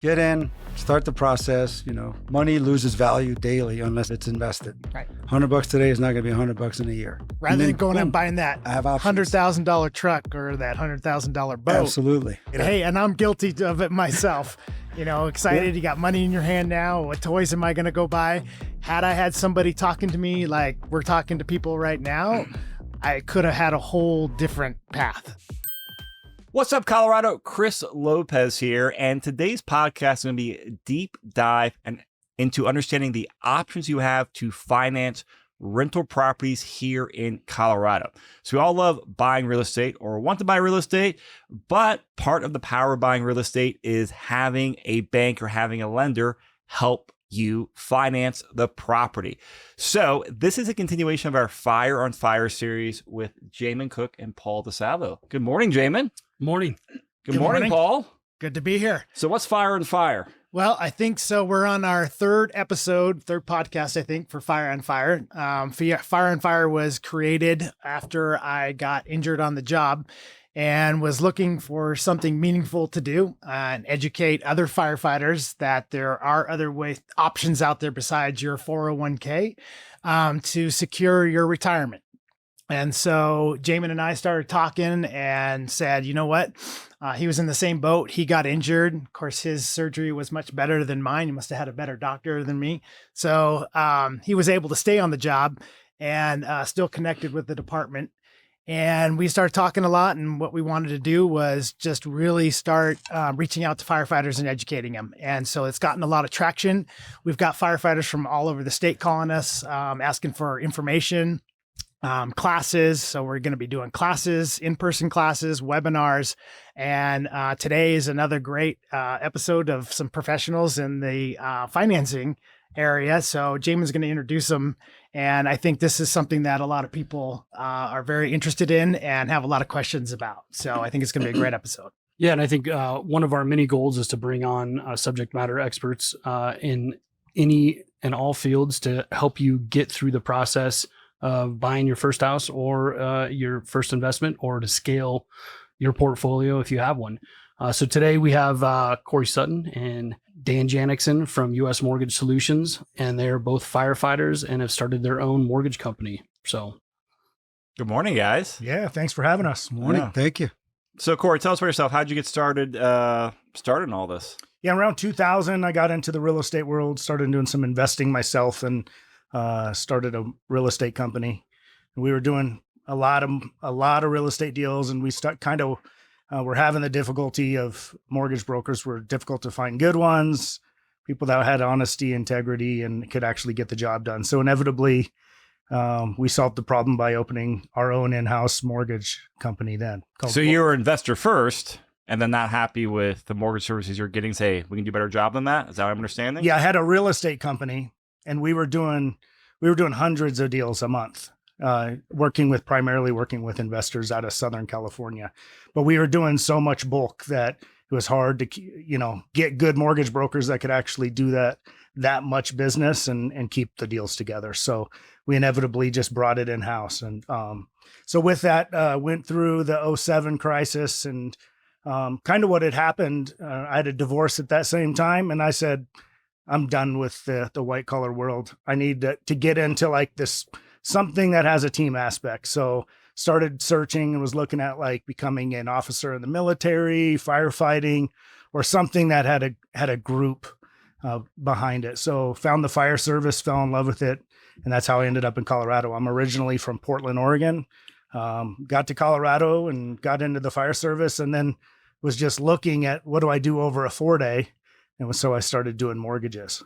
Get in, start the process. Money loses value daily unless it's invested. Right. $100 today is not going to be $100 in a year. Rather than going out and buying that I have options. $100,000 truck or that $100,000 boat. Absolutely. Hey, and I'm guilty of it myself. Excited. You got money in your hand now. What toys am I going to go buy? Had I had somebody talking to me like we're talking to people right now, I could have had a whole different path. What's up, Colorado? Chris Lopez here, and today's podcast is going to be a deep dive into understanding the options you have to finance rental properties here in Colorado. So we all love buying real estate or want to buy real estate, but part of the power of buying real estate is having a bank or having a lender help you finance the property. So this is a continuation of our Fire on Fire series with Jamin Cook and Paul DeSalvo. Good morning, Jamin. Morning. Good morning, Paul. Good to be here. So what's Fire on Fire? Well, I think so. We're on our third podcast, I think, for Fire on Fire. Fire on Fire was created after I got injured on the job and was looking for something meaningful to do and educate other firefighters that there are other options out there besides your 401k to secure your retirement. And so Jamin and I started talking and said, you know what? He was in the same boat. He got injured. Of course, his surgery was much better than mine. He must have had a better doctor than me. So he was able to stay on the job and still connected with the department. And we started talking a lot. And what we wanted to do was just really start reaching out to firefighters and educating them. And so it's gotten a lot of traction. We've got firefighters from all over the state calling us, asking for information. Classes. So we're going to be doing classes, in-person classes, webinars. And today is another great episode of some professionals in the financing area. So Jamin's going to introduce them. And I think this is something that a lot of people are very interested in and have a lot of questions about. So I think it's going to be a great episode. Yeah. And I think one of our many goals is to bring on subject matter experts in any and all fields to help you get through the process of buying your first house or your first investment, or to scale your portfolio if you have one. So today we have Corey Sutton and Dan Janniksen from U.S. Mortgage Solutions, and they're both firefighters and have started their own mortgage company. So good morning, guys. Yeah, thanks for having us. Morning. Yeah. Thank you. So Corey, tell us about yourself. How'd you get started in all this? Yeah, around 2000, I got into the real estate world, started doing some investing myself, and started a real estate company. We were doing a lot of real estate deals, and we we're having the difficulty of mortgage brokers were difficult to find good ones, people that had honesty, integrity, and could actually get the job done. So inevitably, we solved the problem by opening our own in-house mortgage company then. So you were investor first, and then not happy with the mortgage services you're getting, say, we can do a better job than that? Is that what I'm understanding? Yeah, I had a real estate company, and we were doing hundreds of deals a month, primarily working with investors out of Southern California. But we were doing so much bulk that it was hard to, get good mortgage brokers that could actually do that much business and keep the deals together. So we inevitably just brought it in house. And so with that, went through the 2007 crisis, and kind of what had happened. I had a divorce at that same time, and I said, I'm done with the white collar world. I need to get into like this, something that has a team aspect. So started searching and was looking at like becoming an officer in the military, firefighting, or something that had a group behind it. So found the fire service, fell in love with it. And that's how I ended up in Colorado. I'm originally from Portland, Oregon. Got to Colorado and got into the fire service, and then was just looking at what do I do over a 4-day. And so I started doing mortgages,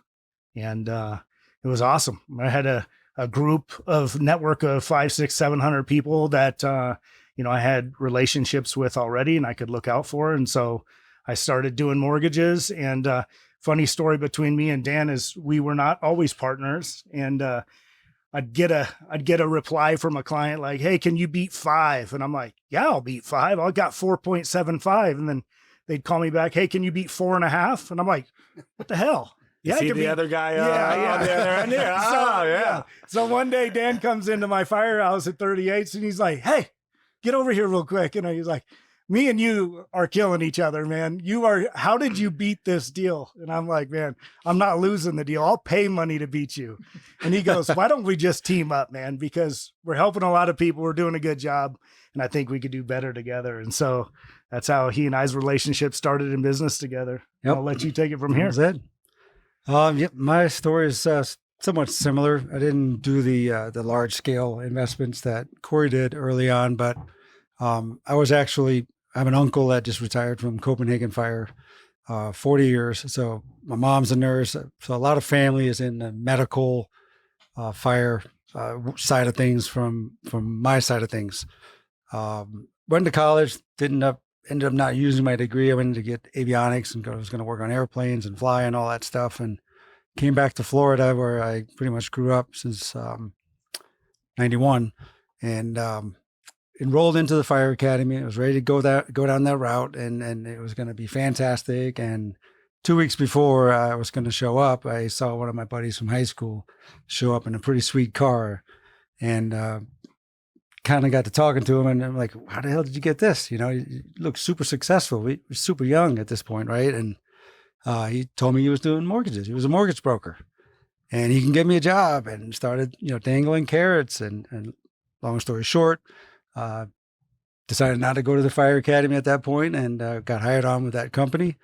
and it was awesome. I had a network of 500, 600, 700 people that, I had relationships with already and I could look out for. And so I started doing mortgages. And funny story between me and Dan is we were not always partners. And I'd get a reply from a client like, hey, can you beat 5? And I'm like, yeah, I'll beat 5. I got 4.75. And then they'd call me back, hey, can you beat 4.5? And I'm like, what the hell? Yeah, see the other guy on the other end here. So one day Dan comes into my firehouse at 38s and he's like, hey, get over here real quick. And he's like, me and you are killing each other, man. How did you beat this deal? And I'm like, man, I'm not losing the deal. I'll pay money to beat you. And he goes, why don't we just team up, man? Because we're helping a lot of people. We're doing a good job. And I think we could do better together. And so that's how he and I's relationship started in business together. Yep. I'll let you take it from here. That's it. Yep. My story is somewhat similar. I didn't do the large scale investments that Corey did early on, but I have an uncle that just retired from Copenhagen Fire, 40 years. So my mom's a nurse. So a lot of family is in the medical fire side of things from my side of things. Went to college, ended up not using my degree. I went to get avionics and I was going to work on airplanes and fly and all that stuff. And came back to Florida where I pretty much grew up since 91 and enrolled into the fire academy. I was ready to go down that route and it was going to be fantastic. And 2 weeks before I was going to show up, I saw one of my buddies from high school show up in a pretty sweet car and kind of got to talking to him. And I'm like, how the hell did you get this? You know, you look super successful. We were super young at this point, right? And he told me he was doing mortgages. He was a mortgage broker and he can get me a job and started, dangling carrots and long story short, decided not to go to the fire academy at that point and got hired on with that company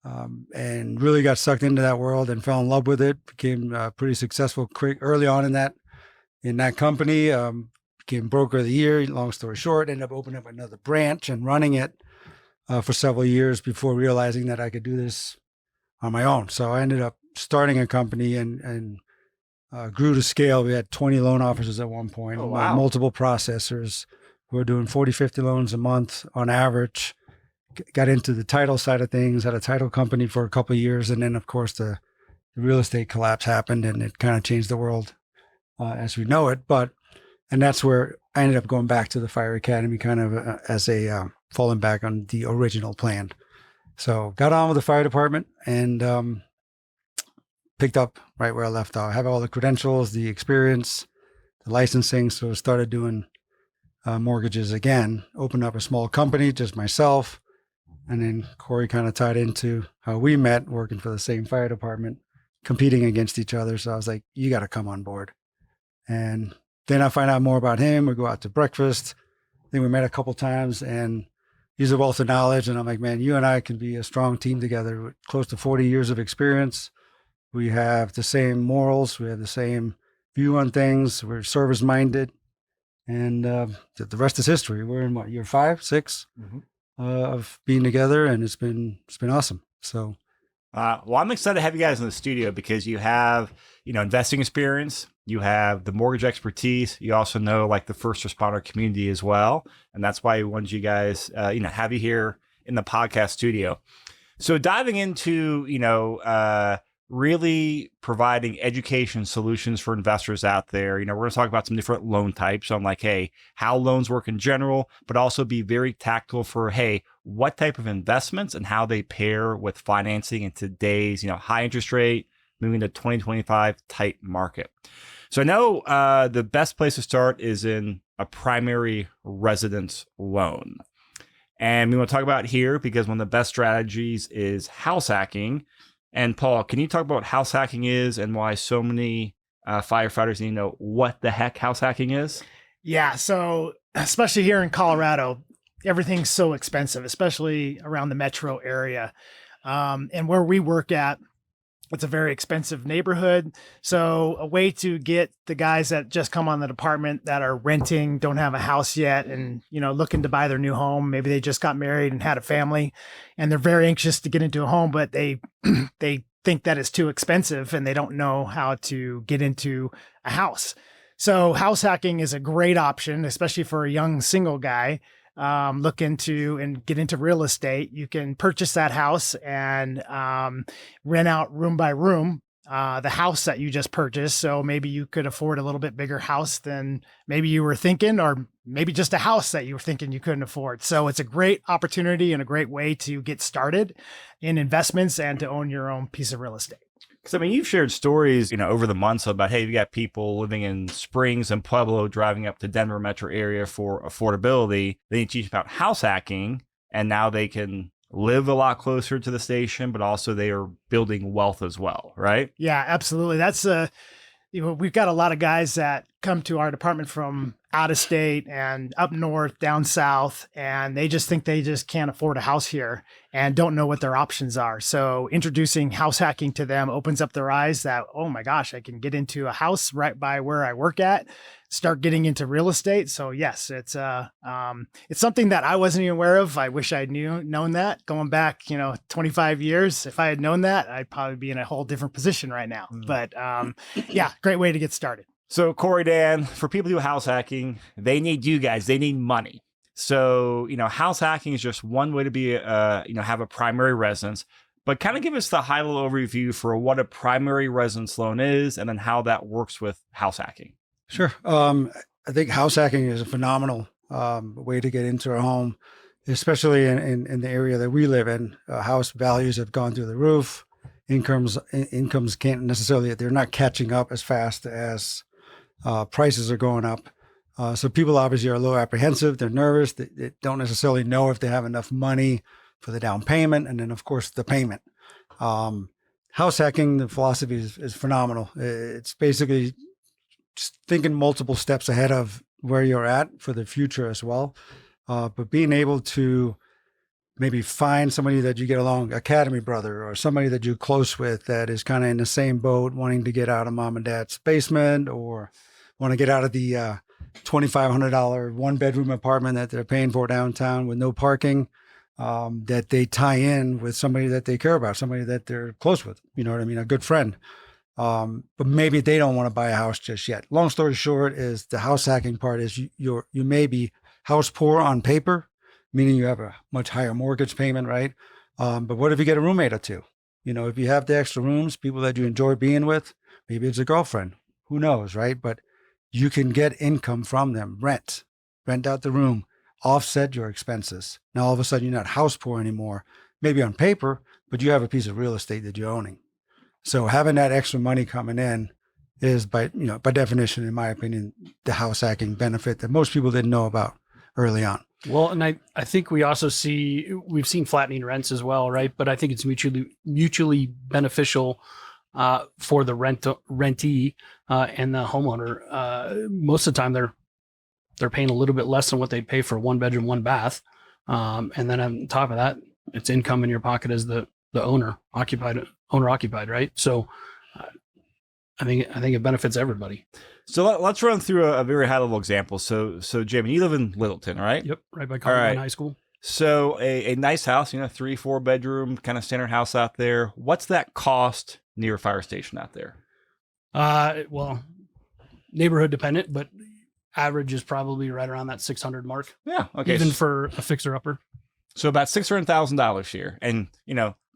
and really got sucked into that world and fell in love with it. Became pretty successful quick early on in that company. Became broker of the year. Long story short, ended up opening up another branch and running it for several years before realizing that I could do this on my own. So I ended up starting a company and grew to scale. We had 20 loan officers at one point, multiple processors. We were doing 40, 50 loans a month on average. Got into the title side of things, had a title company for a couple of years. And then, of course, the real estate collapse happened and it kind of changed the world as we know it. And that's where I ended up going back to the fire academy kind of as a falling back on the original plan. So got on with the fire department and picked up right where I left off. I have all the credentials, the experience, the licensing. So I started doing mortgages again, opened up a small company, just myself. And then Corey kind of tied into how we met working for the same fire department, competing against each other. So I was like, you got to come on board. And then I find out more about him. We go out to breakfast. Then we met a couple times and he's a wealth of knowledge. And I'm like, man, you and I can be a strong team together with close to 40 years of experience. We have the same morals. We have the same view on things. We're service minded. And the rest is history. We're in year 5, 6 of being together. And it's been awesome. So, well, I'm excited to have you guys in the studio because you have, investing experience. You have the mortgage expertise. You also know like the first responder community as well. And that's why we wanted you guys, have you here in the podcast studio. So diving into, really providing education solutions for investors out there. We're going to talk about some different loan types on like, hey, how loans work in general, but also be very tactical for, hey, what type of investments and how they pair with financing in today's, high interest rate, moving to 2025 tight market. So I know the best place to start is in a primary residence loan. And we want to talk about here because one of the best strategies is house hacking. And Paul, can you talk about what house hacking is and why so many firefighters need to know what the heck house hacking is? Yeah. So especially here in Colorado, everything's so expensive, especially around the metro area. And where we work at, it's a very expensive neighborhood. So a way to get the guys that just come on the department that are renting, don't have a house yet, and, looking to buy their new home. Maybe they just got married and had a family and they're very anxious to get into a home, but they think that it's too expensive and they don't know how to get into a house. So house hacking is a great option, especially for a young single guy looking to and get into real estate. You can purchase that house and rent out room by room the house that you just purchased. So maybe you could afford a little bit bigger house than maybe you were thinking, or maybe just a house that you were thinking you couldn't afford. So it's a great opportunity and a great way to get started in investments and to own your own piece of real estate. Because I mean, you've shared stories, over the months about, hey, you got people living in Springs and Pueblo driving up to Denver metro area for affordability. Then you teach about house hacking, and now they can live a lot closer to the station, but also they are building wealth as well, right? Yeah, absolutely. That's we've got a lot of guys that come to our department from out of state and up north, down south, and they just think they just can't afford a house here and don't know what their options are. So introducing house hacking to them opens up their eyes that, oh my gosh, I can get into a house right by where I work at, start getting into real estate. So yes, it's something that I wasn't even aware of. I wish I'd known that going back, 25 years. If I had known that, I'd probably be in a whole different position right now. But yeah, great way to get started. So Corey, Dan, for people who do house hacking, they need you guys. They need money. So, house hacking is just one way to be, have a primary residence. But kind of give us the high-level overview for what a primary residence loan is and then how that works with house hacking. Sure. I think house hacking is a phenomenal way to get into a home, especially in the area that we live in. House values have gone through the roof. Incomes can't necessarily, they're not catching up as fast as prices are going up. So people obviously are a little apprehensive. They're nervous. They don't necessarily know if they have enough money for the down payment. And then, of course, the payment. House hacking, the philosophy is phenomenal. It's basically just thinking multiple steps ahead of where you're at for the future as well. But being able to maybe find somebody that you get along, academy brother, or somebody that you're close with that is kind of in the same boat, wanting to get out of mom and dad's basement or want to get out of the $2,500 one-bedroom apartment that they're paying for downtown with no parking, that they tie in with somebody that they care about, somebody that they're close with, you know what I mean, a good friend. But maybe they don't want to buy a house just yet. Long story short is the house hacking part is you may be house poor on paper, meaning you have a much higher mortgage payment, right? But what if you get a roommate or two? If you have the extra rooms, people that you enjoy being with, maybe it's a girlfriend, who knows, right? But you can get income from them, rent out the room, offset your expenses. Now, all of a sudden, you're not house poor anymore, maybe on paper, but you have a piece of real estate that you're owning. So having that extra money coming in is by definition, in my opinion, the house hacking benefit that most people didn't know about early on. Well, and I think we've seen flattening rents as well, right? But I think it's mutually beneficial for the rentee and the homeowner. Most of the time they're paying a little bit less than what they pay for a 1-bedroom, 1-bath. And then on top of that, it's income in your pocket as the owner occupied, right? So I think it benefits everybody. So let's run through a very high level example. So Jamie, you live in Littleton, right? Yep. Right by Colorado High School. So a nice house, 3-4 bedroom kind of standard house out there. What's that cost near a fire station out there? Well, neighborhood dependent, but average is probably right around that 600 mark. Yeah. Okay. Even for a fixer upper. So about $600,000 here. And,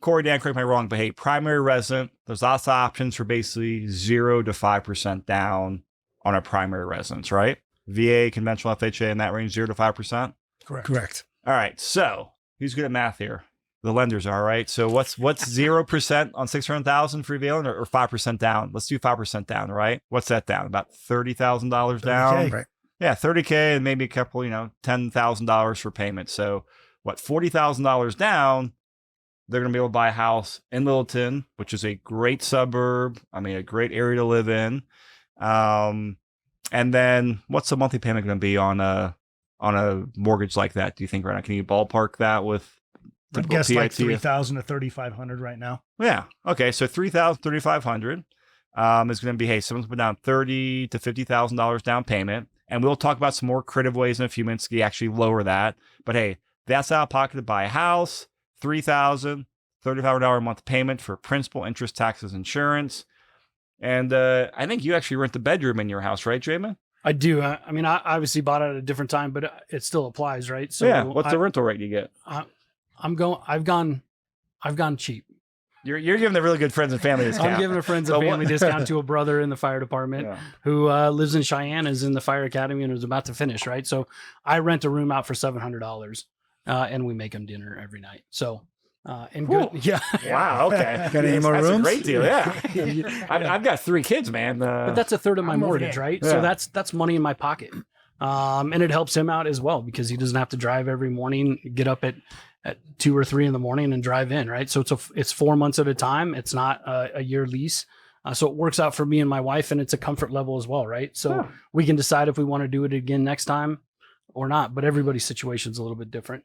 Corey, Dan, correct me if I'm wrong, but hey, primary resident, there's lots of options for basically 0 to 5% down on a primary residence, right? VA, conventional FHA in that range, 0 to 5%? Correct. All right. So who's good at math here? The lenders are, right? So what's 0% on 600,000 for VA or 5% down? Let's do 5% down, right? What's that down? About $30,000 down? Right. Yeah, $30K and maybe a couple, $10,000 for payment. So what, $40,000 down, they're going to be able to buy a house in Littleton, which is a great suburb. A great area to live in. And then what's the monthly payment going to be on a mortgage like that? Do you think right now? Can you ballpark that with? I'd guess like 3,000 to 3,500 right now. Yeah. Okay. So 3,000, 3,500 is going to be, hey, someone's put down $30,000 to $50,000 down payment. And we'll talk about some more creative ways in a few minutes to actually lower that. But hey, that's out of pocket to buy a house, $3,000, $3,500 a month payment for principal, interest, taxes, insurance. And I think you actually rent the bedroom in your house, right, Jamin? I do. I obviously bought it at a different time, but it still applies, right? So yeah. What's the rental rate you get? I've gone cheap. You're giving the really good friends and family discount. I'm giving a friends and family discount to a brother in the fire department who lives in Cheyenne, is in the fire academy and is about to finish, right? So I rent a room out for $700 and we make him dinner every night. So And good, yeah. Wow. Okay. Got any more That's rooms? a great deal. Yeah. I've got 3 kids, man. But that's a third of my I'm over mortgage, here. right? Yeah. So that's money in my pocket. And it helps him out as well because he doesn't have to drive every morning, get up at 2 or 3 in the morning and drive in, right? So it's 4 months at a time. It's not a year lease. So it works out for me and my wife, and it's a comfort level as well, right? So we can decide if we want to do it again next time or not, but everybody's situation is a little bit different.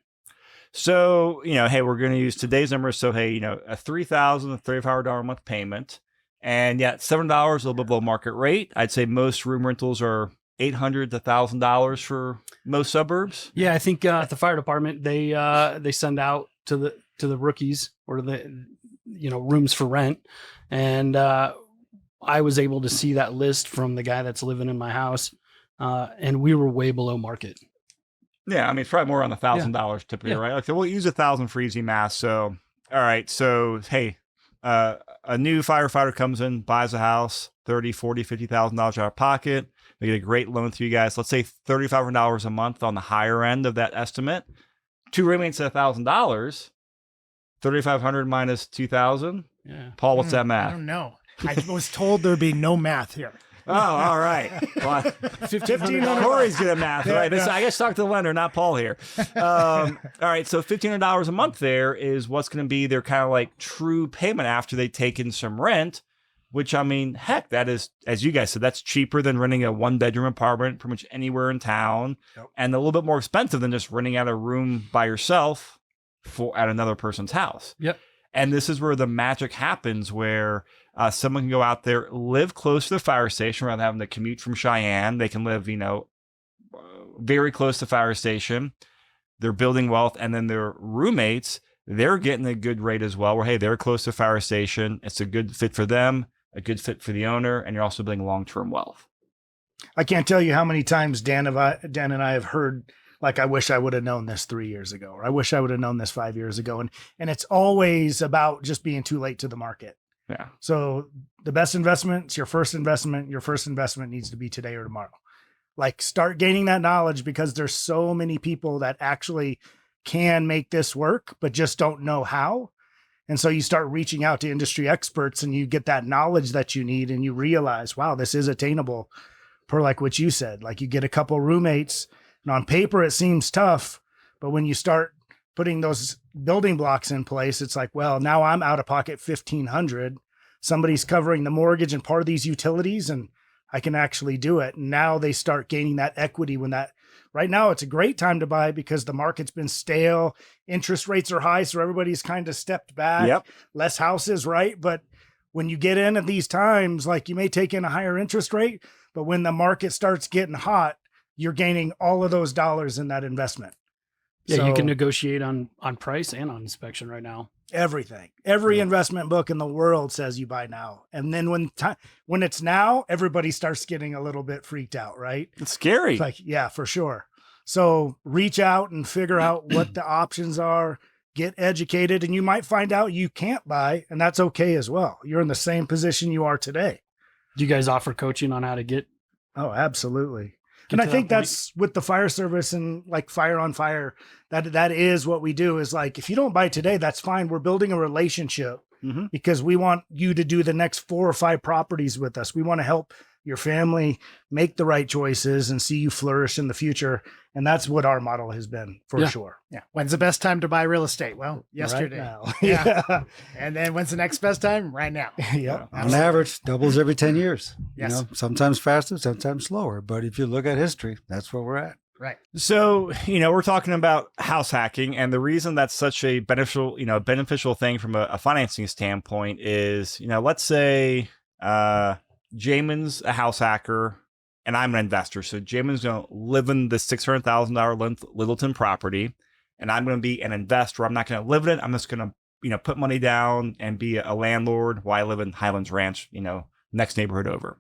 So, hey, we're going to use today's numbers. So, hey, a $3,035 a month payment. And yeah, $7 a little bit below market rate. I'd say most room rentals are $800 to $1,000 for most suburbs. Yeah, I think at the fire department they send out to the rookies or the rooms for rent, and I was able to see that list from the guy that's living in my house, and we were way below market. Yeah, I mean, it's probably more on the $1,000 typically, Yeah. right? Like, so we'll use 1,000 for easy math. So, all right. So, hey, a new firefighter comes in, buys a house, $30,000, $40,000, $50,000 out of pocket. They get a great loan through you guys. Let's say $3,500 a month on the higher end of that estimate. 2 roommates at $1,000. 3,500 minus 2,000. Yeah. Paul, what's that I math? don't know. I was told there'd be no math here. Oh, all right. Well, $1,500. Corey's good at math, right? This, I guess talk to the lender, not Paul here. All right, so $1,500 a month there is what's going to be their kind of like true payment after they take in some rent, which, I mean, heck, that is, as you guys said, that's cheaper than renting a 1-bedroom apartment pretty much anywhere in town, and a little bit more expensive than just renting out a room by yourself at another person's house. Yep. And this is where the magic happens, where someone can go out there, live close to the fire station rather than having to commute from Cheyenne. They can live, very close to the fire station. They're building wealth. And then their roommates, they're getting a good rate as well, where, hey, they're close to the fire station. It's a good fit for them, a good fit for the owner, and you're also building long-term wealth. I can't tell you how many times Dan and I have heard, like, I wish I would have known this 3 years ago, or I wish I would have known this 5 years ago. And it's always about just being too late to the market. Yeah. So the best investment is your first investment. Your first investment needs to be today or tomorrow. Like, start gaining that knowledge, because there's so many people that actually can make this work, but just don't know how. And so you start reaching out to industry experts and you get that knowledge that you need, and you realize, wow, this is attainable, per like what you said. Like, you get a couple roommates, and on paper it seems tough, but when you start putting those building blocks in place, it's like, well, now I'm out of pocket $1,500. Somebody's covering the mortgage and part of these utilities, and I can actually do it. And now they start gaining that equity right now it's a great time to buy because the market's been stale. Interest rates are high. So everybody's kind of stepped back. Yep. Less houses, right? But when you get in at these times, like, you may take in a higher interest rate, but when the market starts getting hot, you're gaining all of those dollars in that investment. Yeah, you So- can negotiate on price and on inspection right now. Everything. Every investment book in the world says you buy now. And then when it's now, everybody starts getting a little bit freaked out, right? It's scary. It's like, yeah, for sure. So reach out and figure out what the options are, get educated, and you might find out you can't buy, and that's okay as well. You're in the same position you are today. Do you guys offer coaching on how to get Oh, absolutely. Get And I to think that point. that's with the fire service and like Fire on Fire, that is what we do, is like, if you don't buy today, that's fine. We're building a relationship Mhm. because we want you to do the next 4 or 5 properties with us. We want to help your family make the right choices and see you flourish in the future. And that's what our model has been, for Yeah. sure. Yeah. When's the best time to buy real estate? Well, yesterday. Right now. Yeah. Yeah. And then when's the next best time? Right now. Yep. On average, doubles every 10 years. Yes. Sometimes faster, sometimes slower. But if you look at history, that's where we're at. Right. So, we're talking about house hacking, and the reason that's such a beneficial thing from a financing standpoint is, let's say Jamin's a house hacker and I'm an investor. So Jamin's going to live in the $600,000 Littleton property, and I'm going to be an investor. I'm not going to live in it. I'm just going to, put money down and be a landlord while I live in Highlands Ranch, next neighborhood over.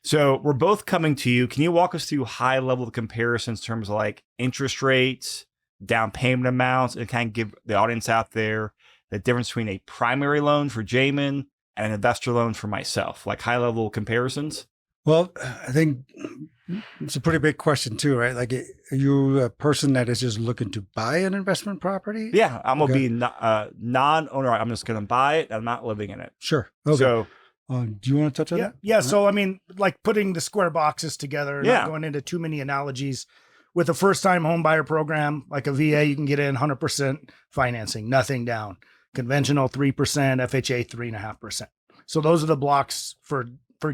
So we're both coming to you. Can you walk us through high level comparisons in terms of like interest rates, down payment amounts, and kind of give the audience out there the difference between a primary loan for Jamin and an investor loan for myself, like high level comparisons? Well, I think it's a pretty big question too, right? Like, are you a person that is just looking to buy an investment property? Yeah, I'm gonna Okay. be non-owner. I'm just gonna buy it. I'm not living in it. Sure. Okay. So Do you want to touch on Yeah. that? Yeah. So, I mean, like putting the square boxes together, Yeah. not going into too many analogies. With a first time home buyer program, like a VA, you can get in 100% financing, nothing down. Conventional 3%, FHA 3.5%. So those are the blocks for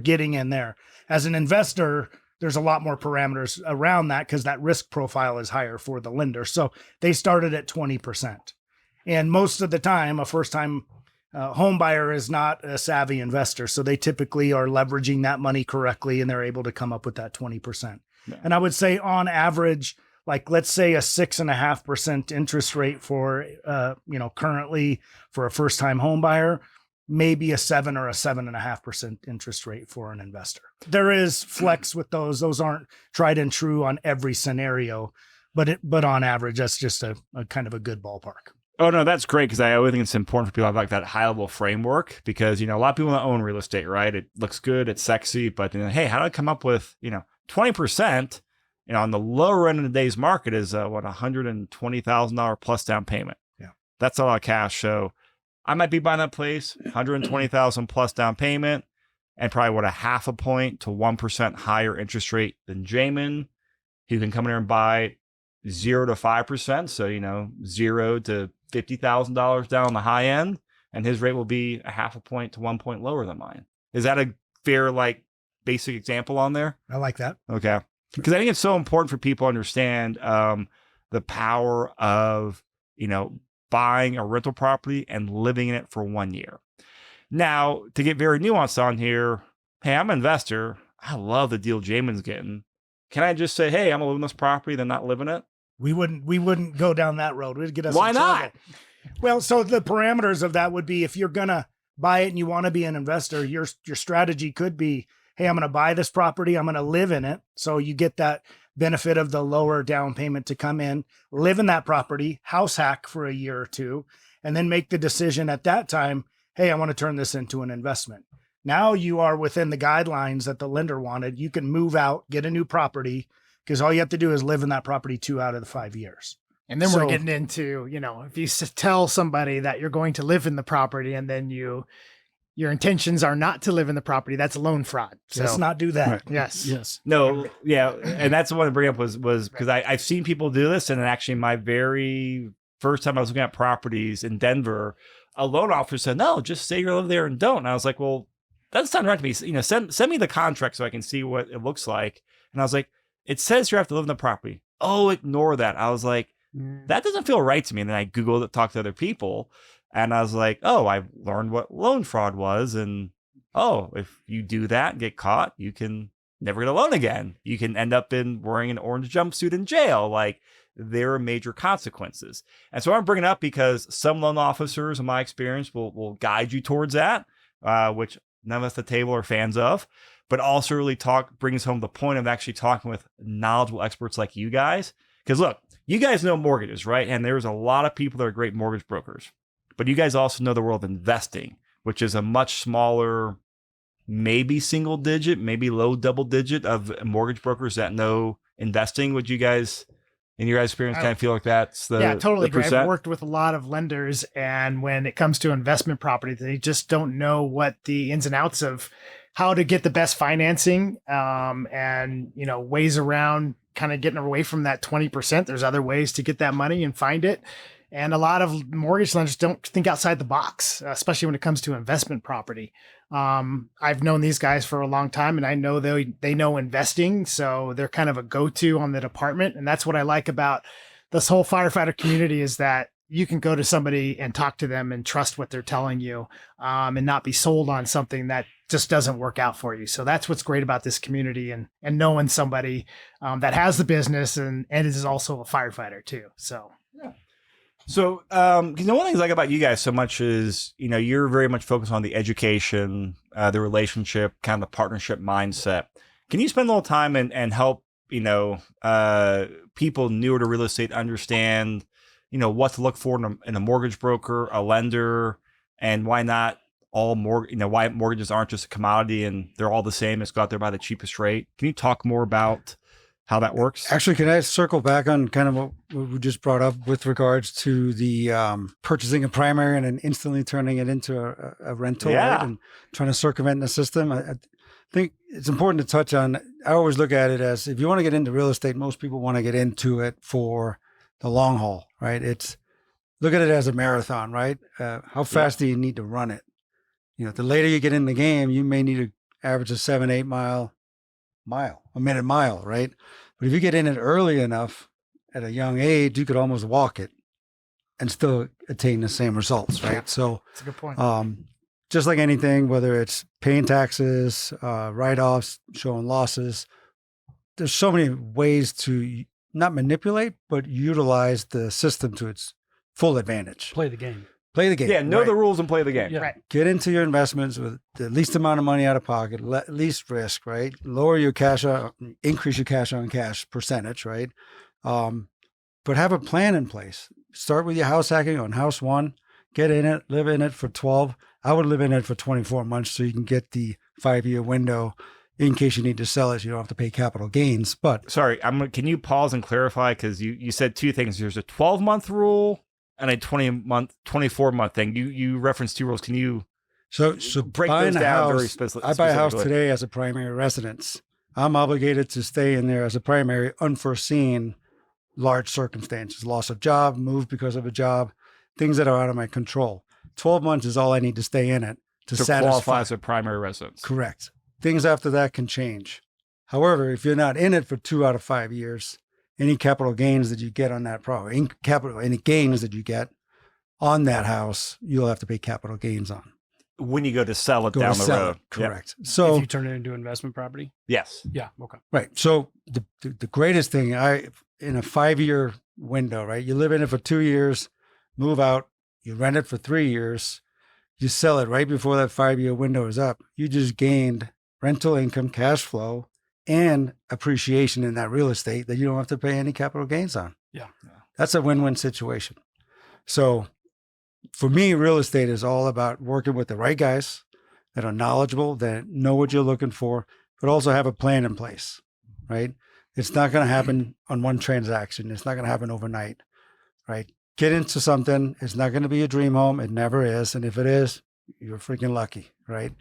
getting in there. As an investor, there's a lot more parameters around that because that risk profile is higher for the lender. So they started at 20%. And most of the time, a first time home buyer is not a savvy investor. So they typically are leveraging that money correctly and they're able to come up with that 20%. Yeah. And I would say on average, like let's say a 6.5% interest rate for, currently for a first time home buyer, maybe a 7 or a 7.5% interest rate for an investor. There is flex with those. Those aren't tried and true on every scenario, but on average, that's just a kind of a good ballpark. Oh, no, that's great because I always think it's important for people to have like that high level framework because, a lot of people own real estate, right? It looks good, it's sexy, but hey, how do I come up with, 20%, on the lower end of today's market is $120,000 plus down payment. Yeah. That's a lot of cash. So I might be buying that place, $120,000 plus down payment and probably a 0.5 point to 1% higher interest rate than Jamin, who can come in here and buy 0 to 5%. So, 0 to $50,000 down on the high end, and his rate will be 0.5 point to 1 point lower than mine. Is that a fair, basic example on there? I like that. Okay. Because I think it's so important for people to understand the power of, buying a rental property and living in it for 1 year. Now, to get very nuanced on here, hey, I'm an investor. I love the deal Jamin's getting. Can I just say, hey, I'm gonna live in this property, then not live in it? We wouldn't go down that road. We'd get us Why in trouble. not? Well, so the parameters of that would be if you're gonna buy it and you want to be an investor, your strategy could be, hey, I'm going to buy this property. I'm going to live in it. So you get that benefit of the lower down payment to come in, live in that property, house hack for a year or two, and then make the decision at that time, hey, I want to turn this into an investment. Now you are within the guidelines that the lender wanted. You can move out, get a new property, because all you have to do is live in that property 2 out of the 5 years. And then we're getting into, if you tell somebody that you're going to live in the property and then your intentions are not to live in the property, that's loan fraud. So let's not do that. Right. Yes. No, yeah. And that's the one to bring up was because I've seen people do this. And actually my very first time I was looking at properties in Denver, a loan officer said, no, just say you're living there and don't. And I was like, well, that doesn't sound right to me. Send me the contract so I can see what it looks like. And I was like, it says you have to live in the property. Oh, ignore that. I was like, that doesn't feel right to me. And then I Googled it, talked to other people. And I was like, oh, I've learned what loan fraud was. And, oh, if you do that and get caught, you can never get a loan again. You can end up wearing an orange jumpsuit in jail. Like, there are major consequences. And so I'm bringing it up because some loan officers, in my experience, will guide you towards that, which none of us at the table are fans of, but also really brings home the point of actually talking with knowledgeable experts like you guys. Because look, you guys know mortgages, right? And there's a lot of people that are great mortgage brokers. But you guys also know the world of investing, which is a much smaller, maybe single digit, maybe low double digit of mortgage brokers that know investing. Would you guys, in your guys' experience, kind of feel like that's the totally the agree. percent? I've worked with a lot of lenders, and when it comes to investment property, they just don't know what the ins and outs of how to get the best financing, and ways around kind of getting away from that 20%. There's other ways to get that money and find it. And a lot of mortgage lenders don't think outside the box, especially when it comes to investment property. I've known these guys for a long time, and I know they know investing, so they're kind of a go-to on the department. And that's what I like about this whole firefighter community is that you can go to somebody and talk to them and trust what they're telling you, and not be sold on something that just doesn't work out for you. So that's what's great about this community and knowing somebody that has the business and is also a firefighter too. So. So, one thing I like about you guys so much is, you're very much focused on the education, the relationship, kind of the partnership mindset. Can you spend a little time and help, people newer to real estate understand, what to look for in a mortgage broker, a lender, and why not why mortgages aren't just a commodity and they're all the same. Let's go out there by the cheapest rate. Can you talk more about how that works? Actually, can I circle back on kind of what we just brought up with regards to the purchasing a primary and then instantly turning it into a rental, Yeah. right? And trying to circumvent the system. I think it's important to touch on. I always look at it as if you want to get into real estate, most people want to get into it for the long haul, right? Look at it as a marathon, right? How fast do you need to run it? The later you get in the game, you may need to average a 7-8 a minute mile, right? But if you get in it early enough at a young age, you could almost walk it and still attain the same results, right? Yeah, So that's a good point. just like anything, whether it's paying taxes, write-offs, showing losses, there's so many ways to not manipulate, but utilize the system to its full advantage. Play the game. Play the game. Yeah, know right? the rules and play the game. Yeah. Right. Get into your investments with the least amount of money out of pocket, least risk, right? Lower your increase your cash on cash percentage, right? But have a plan in place. Start with your house hacking on house one, get in it, live in it for 12. I would live in it for 24 months so you can get the 5-year window in case you need to sell it. So you don't have to pay capital gains. But Sorry, can you pause and clarify? Because you said two things. There's a 12-month rule and a 24-month thing. You referenced two rules. Can you so break buying those a down house, very I buy a house specifically? today as a primary residence. I'm obligated to stay in there as a primary, unforeseen large circumstances, loss of job, move because of a job, things that are out of my control. 12 months is all I need to stay in it to satisfy. Qualify as a primary residence. Correct. Things after that can change. However, if you're not in it for 2 out of 5 years, any capital gains that you get on that property, any gains that you get on that house, you'll have to pay capital gains on. When you go to sell it Go down to the sell road. it. Yep. Correct. So If you turn it into investment property. Yes. Yeah. Okay. right. So the greatest thing in a 5-year window, right? You live in it for 2 years, move out, you rent it for 3 years, you sell it right before that 5-year window is up. You just gained rental income, cash flow, and appreciation in that real estate that you don't have to pay any capital gains on. Yeah. That's a win-win situation. So for me, real estate is all about working with the right guys that are knowledgeable, that know what you're looking for, but also have a plan in place, right? It's not going to happen on one transaction. It's not going to happen overnight, right? Get into something. It's not going to be a dream home. It never is. And if it is, you're freaking lucky, right?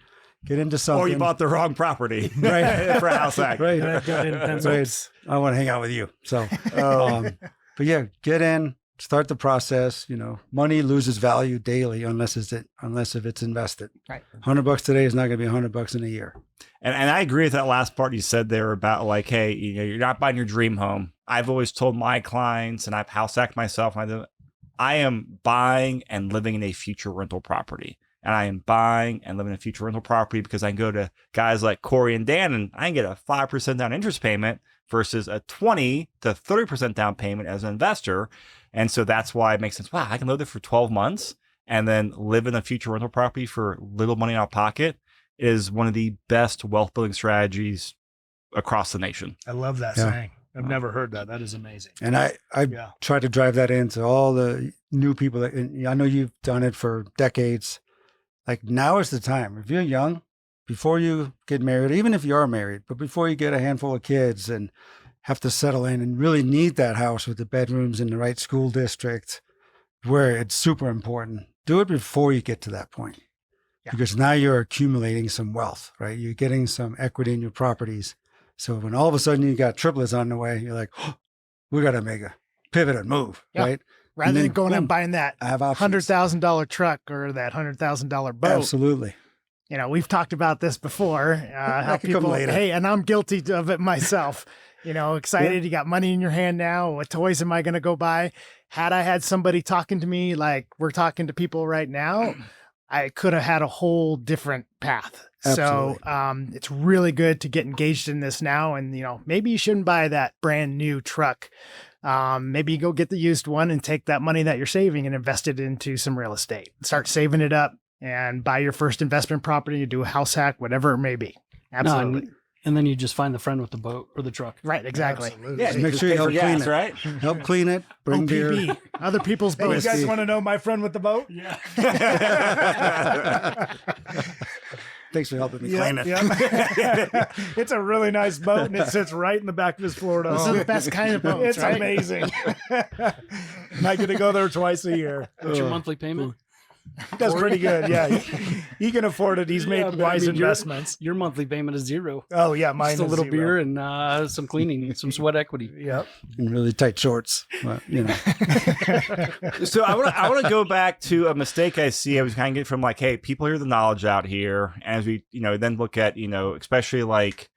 Get into something. Or you bought the wrong property. Right. For a house hack. Right. Right. Right. I want to hang out with you. So, but yeah, get in, start the process. Money loses value daily unless if it's invested. Right. $100 today is not going to be $100 in a year. And I agree with that last part you said there about like, hey, you're not buying your dream home. I've always told my clients, and I've house hacked myself, I am buying and living in a future rental property. And I am buying and living in a future rental property because I can go to guys like Corey and Dan and I can get a 5% down interest payment versus a 20 to 30% down payment as an investor. And so that's why it makes sense. Wow, I can live there for 12 months and then live in a future rental property for little money out of pocket. It is one of the best wealth building strategies across the nation. I love that Yeah. saying. I've never heard that. That is amazing. And I Yeah. try to drive that into all the new people and I know you've done it for decades. Like now is the time. If you're young, before you get married, even if you are married, but before you get a handful of kids and have to settle in and really need that house with the bedrooms in the right school district where it's super important, do it before you get to that point. Yeah. Because now you're accumulating some wealth, right? You're getting some equity in your properties. So when all of a sudden you got triplets on the way, you're like, oh, we got to make a pivot and move, Yeah. right? Rather and than then, going boom, and buying that I have options. $100,000 truck or that $100,000 boat. Absolutely. We've talked about this before. How could come people, later. hey, and I'm guilty of it myself. Excited. You got money in your hand now. What toys am I going to go buy? Had I had somebody talking to me like we're talking to people right now, I could have had a whole different path. Absolutely. So it's really good to get engaged in this now. And, maybe you shouldn't buy that brand new truck. Maybe you go get the used one and take that money that you're saving and invest it into some real estate. Start saving it up and buy your first investment property, do a house hack, whatever it may be. Absolutely. No, And then you just find the friend with the boat or the truck. Right, exactly. Absolutely. Yeah, Make just sure you pay for help clean gas, it. right? Help clean it. Bring beer. OPB, other people's Hey, you boats. guys want to know my friend with the boat? Yeah. Thanks for helping me Yep, clean it. yep. It's a really nice boat, and it sits right in the back of his Florida. Those are the best kind of boats, It's right? amazing. And I get to go there twice a year. What's your monthly payment? That's pretty good. Yeah, he can afford it. He's made Yeah, but wise I mean, investments. Your monthly payment is zero. Oh yeah, mine Just a is little 0. beer and some cleaning, some sweat equity. Yep. In really tight shorts. But, you know. So I want to go back to a mistake I see. I was kind of getting from like, hey, people hear the knowledge out here, and as we then look at especially like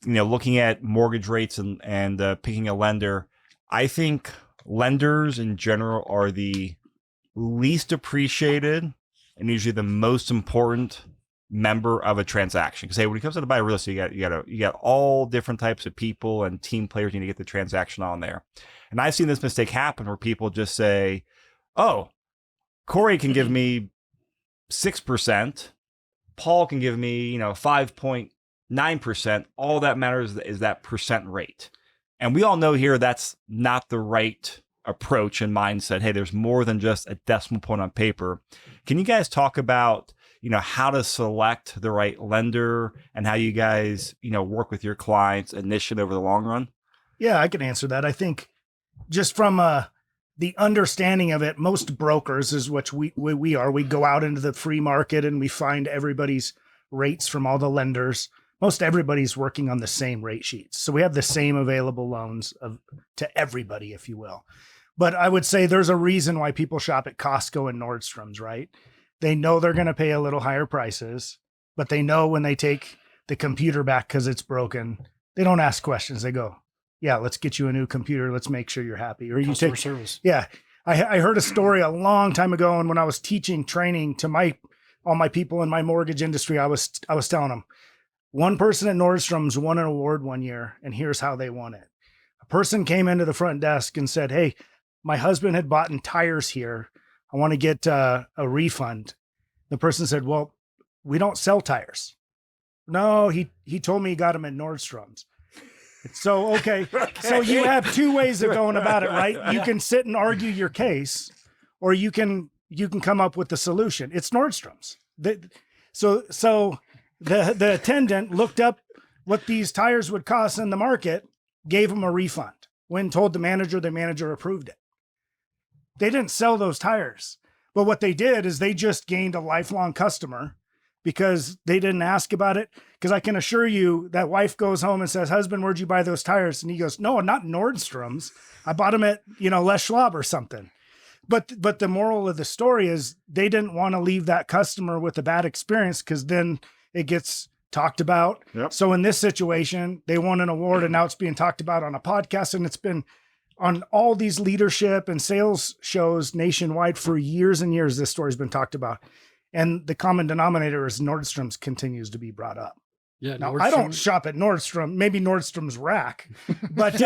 looking at mortgage rates and picking a lender. I think lenders in general are the least appreciated and usually the most important member of a transaction. Because hey, when it comes to buy real estate, you got all different types of people and team players you need to get the transaction on there. And I've seen this mistake happen where people just say, "Oh, Corey can give me 6%, Paul can give me 5.9%. All that matters is that percent rate." And we all know here that's not the right approach and mindset. Hey, there's more than just a decimal point on paper. Can you guys talk about, how to select the right lender and how you guys, work with your clients initially over the long run? Yeah, I can answer that. I think just from the understanding of it, most brokers is what we are. We go out into the free market and we find everybody's rates from all the lenders. Most everybody's working on the same rate sheets. So we have the same available loans to everybody, if you will. But I would say there's a reason why people shop at Costco and Nordstrom's, right? They know they're going to pay a little higher prices, but they know when they take the computer back because it's broken, they don't ask questions. They go, yeah, let's get you a new computer. Let's make sure you're happy. Or you Customer take service. Yeah. I heard a story a long time ago. And when I was teaching training to all my people in my mortgage industry, I was telling them, one person at Nordstrom's won an award one year, and here's how they won it. A person came into the front desk and said, "Hey, my husband had bought tires here. I want to get a refund." The person said, "Well, we don't sell tires." "No, he told me he got them at Nordstrom's." So, okay. So you have two ways of going about it, right? You can sit and argue your case, or you can come up with the solution. It's Nordstrom's. So the attendant looked up what these tires would cost in the market, gave him a refund. When told the manager approved it. They didn't sell those tires, but what they did is they just gained a lifelong customer because they didn't ask about it. Because I can assure you that wife goes home and says, "Husband, where'd you buy those tires?" And he goes, "No, not Nordstrom's. I bought them at, Les Schwab or something." But the moral of the story is they didn't want to leave that customer with a bad experience because then it gets talked about. Yep. So in this situation, they won an award and now it's being talked about on a podcast, and it's been on all these leadership and sales shows nationwide for years and years. This story's been talked about. And the common denominator is Nordstrom's continues to be brought up. Yeah. Now, I don't shop at Nordstrom, maybe Nordstrom's rack, but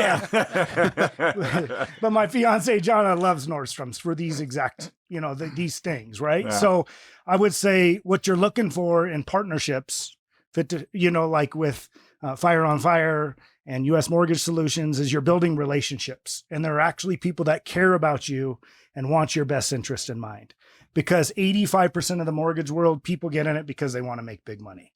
but my fiance Jonna loves Nordstrom's for these exact, these things, right? Yeah. So I would say what you're looking for in partnerships, like with Fire on Fire and U.S. Mortgage Solutions, is you're building relationships, and there are actually people that care about you and want your best interest in mind. Because 85% of the mortgage world, people get in it because they want to make big money.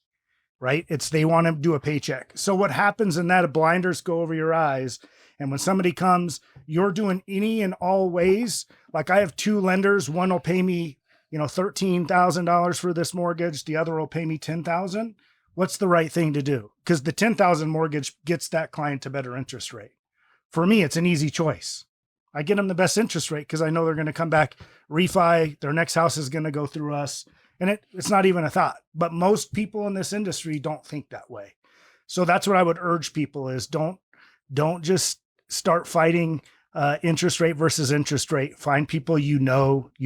Right? They want to do a paycheck. So what happens in that, blinders go over your eyes. And when somebody comes, you're doing any and all ways. Like I have two lenders. One will pay me, $13,000 for this mortgage. The other will pay me $10,000. What's the right thing to do? Because the $10,000 mortgage gets that client a better interest rate. For me, it's an easy choice. I get them the best interest rate because I know they're going to come back, refi. Their next house is going to go through us. And it's not even a thought, but most people in this industry don't think that way. So that's what I would urge people is don't just start fighting interest rate versus interest rate. Find people you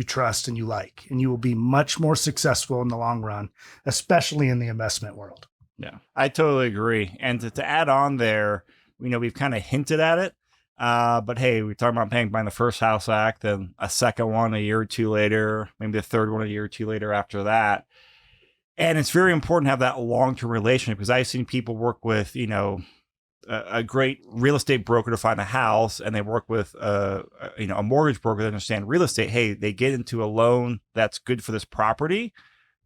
trust, and you like, and you will be much more successful in the long run, especially in the investment world. Yeah, I totally agree. And to add on there, we've kind of hinted at it. But hey, we're talking about buying the first house act, then a second one a year or two later, maybe the third one a year or two later after that. And it's very important to have that long-term relationship, because I've seen people work with, a great real estate broker to find a house, and they work with a mortgage broker that understand real estate. Hey, they get into a loan that's good for this property,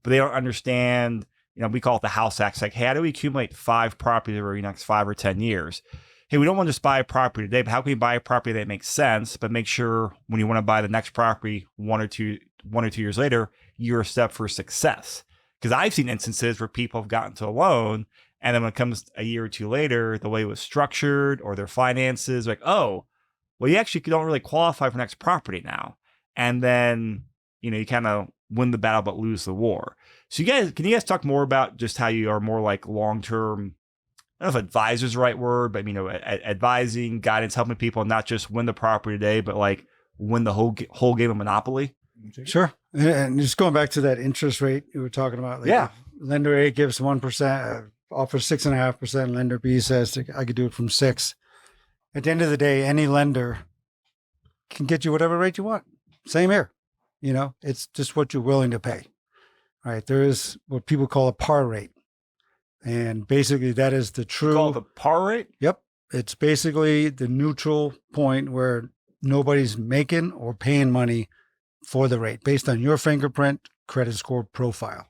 but they don't understand, we call it the house hacks. Like, hey, how do we accumulate 5 properties over the next 5 or 10 years? Hey, we don't want to just buy a property today, but how can we buy a property that makes sense, but make sure when you want to buy the next property 1 or 2 years later, you're a step for success. Because I've seen instances where people have gotten to a loan, and then when it comes a year or 2 later, the way it was structured or their finances, like, oh, well, you actually don't really qualify for next property now. And then, you kind of win the battle but lose the war. So can you guys talk more about just how you are more like long-term, I don't know if advisor is the right word, but, advising, guidance, helping people not just win the property today, but like win the whole game of Monopoly? Sure. And just going back to that interest rate you were talking about. Like lender A gives 1%, offers 6.5%. Lender B says I could do it from 6. At the end of the day, any lender can get you whatever rate you want. Same here. It's just what you're willing to pay. All right. There is what people call a par rate. And basically that is the true. Called the par rate? Yep. It's basically the neutral point where nobody's making or paying money for the rate based on your fingerprint, credit score, profile.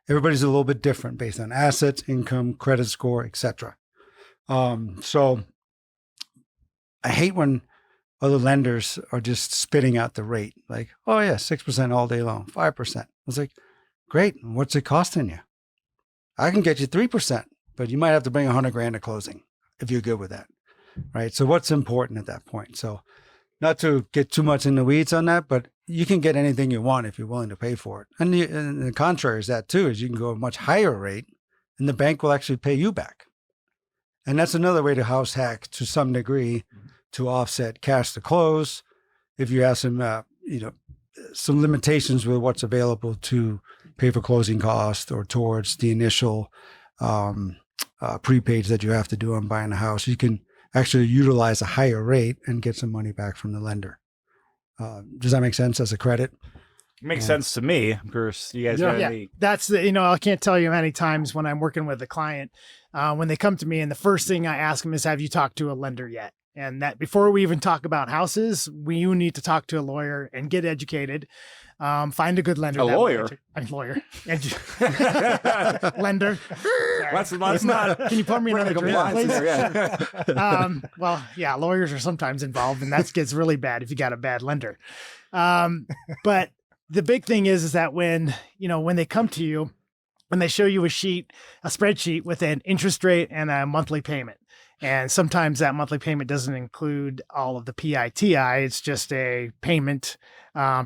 Everybody's a little bit different based on assets, income, credit score, etc. So I hate when other lenders are just spitting out the rate. Like, oh yeah, 6% all day long, 5%. I was like, great. What's it costing you? I can get you 3%, but you might have to bring $100,000 to closing if you're good with that. Right. So what's important at that point? So not to get too much in the weeds on that, but you can get anything you want if you're willing to pay for it. And the contrary is that too, is you can go a much higher rate and the bank will actually pay you back. And that's another way to house hack to some degree to offset cash to close. If you have some, some limitations with what's available to pay for closing costs or towards the initial prepaids that you have to do on buying a house, you can actually utilize a higher rate and get some money back from the lender. Does that make sense as a credit? It makes sense to me. Of course, you guys got any. That's I can't tell you how many times when I'm working with a client, when they come to me and the first thing I ask them is, have you talked to a lender yet? And that before we even talk about houses, you need to talk to a lawyer and get educated. Find a good lender. A lawyer? Lawyer. Lender. Let's not. Can you pour me another drink, please? Well, yeah, lawyers are sometimes involved, and that gets really bad if you got a bad lender. But the big thing is that when they come to you, when they show you a spreadsheet with an interest rate and a monthly payment. And sometimes that monthly payment doesn't include all of the PITI. It's just a payment,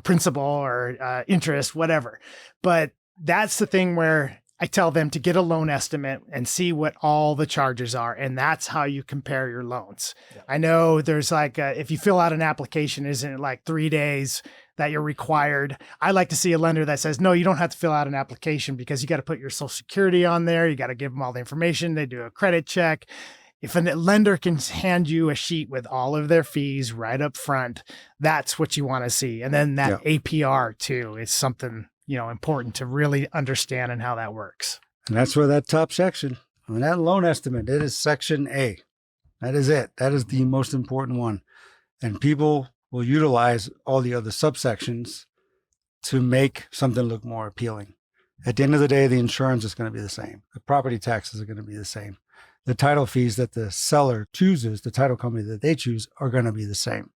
principal or interest, whatever. But that's the thing where I tell them to get a loan estimate and see what all the charges are. And that's how you compare your loans. Yeah. I know there's if you fill out an application, isn't it like 3 days that you're required? I like to see a lender that says, no, you don't have to fill out an application because you got to put your social security on there. You got to give them all the information. They do a credit check. If a lender can hand you a sheet with all of their fees right up front, that's what you want to see. And then that APR too is something, important to really understand and how that works. And that's where that top section, that loan estimate, it is section A. That is it. That is the most important one. And people will utilize all the other subsections to make something look more appealing. At the end of the day, the insurance is going to be the same. The property taxes are going to be the same. The title fees that the seller chooses, the title company that they choose, are going to be the same.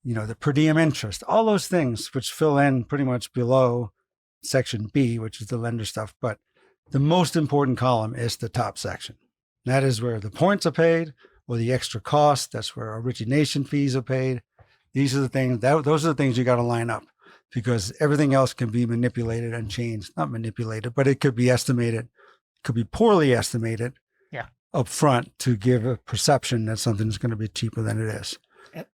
The per diem interest, all those things which fill in pretty much below section B, which is the lender stuff. But the most important column is the top section. That is where the points are paid or the extra cost. That's where origination fees are paid. These are the things, those are the things you got to line up, because everything else can be manipulated and changed. Not manipulated, but it could be estimated, could be poorly estimated up front to give a perception that something is going to be cheaper than it is.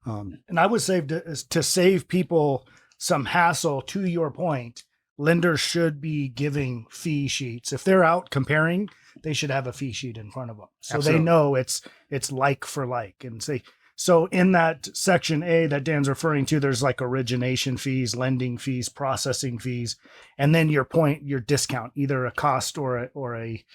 And I would say to save people some hassle, to your point, lenders should be giving fee sheets. If they're out comparing, they should have a fee sheet in front of them. So Absolutely. They know it's like for like, and say, So in that section A that Dan's referring to, there's like origination fees, lending fees, processing fees, and then your discount, either a cost or a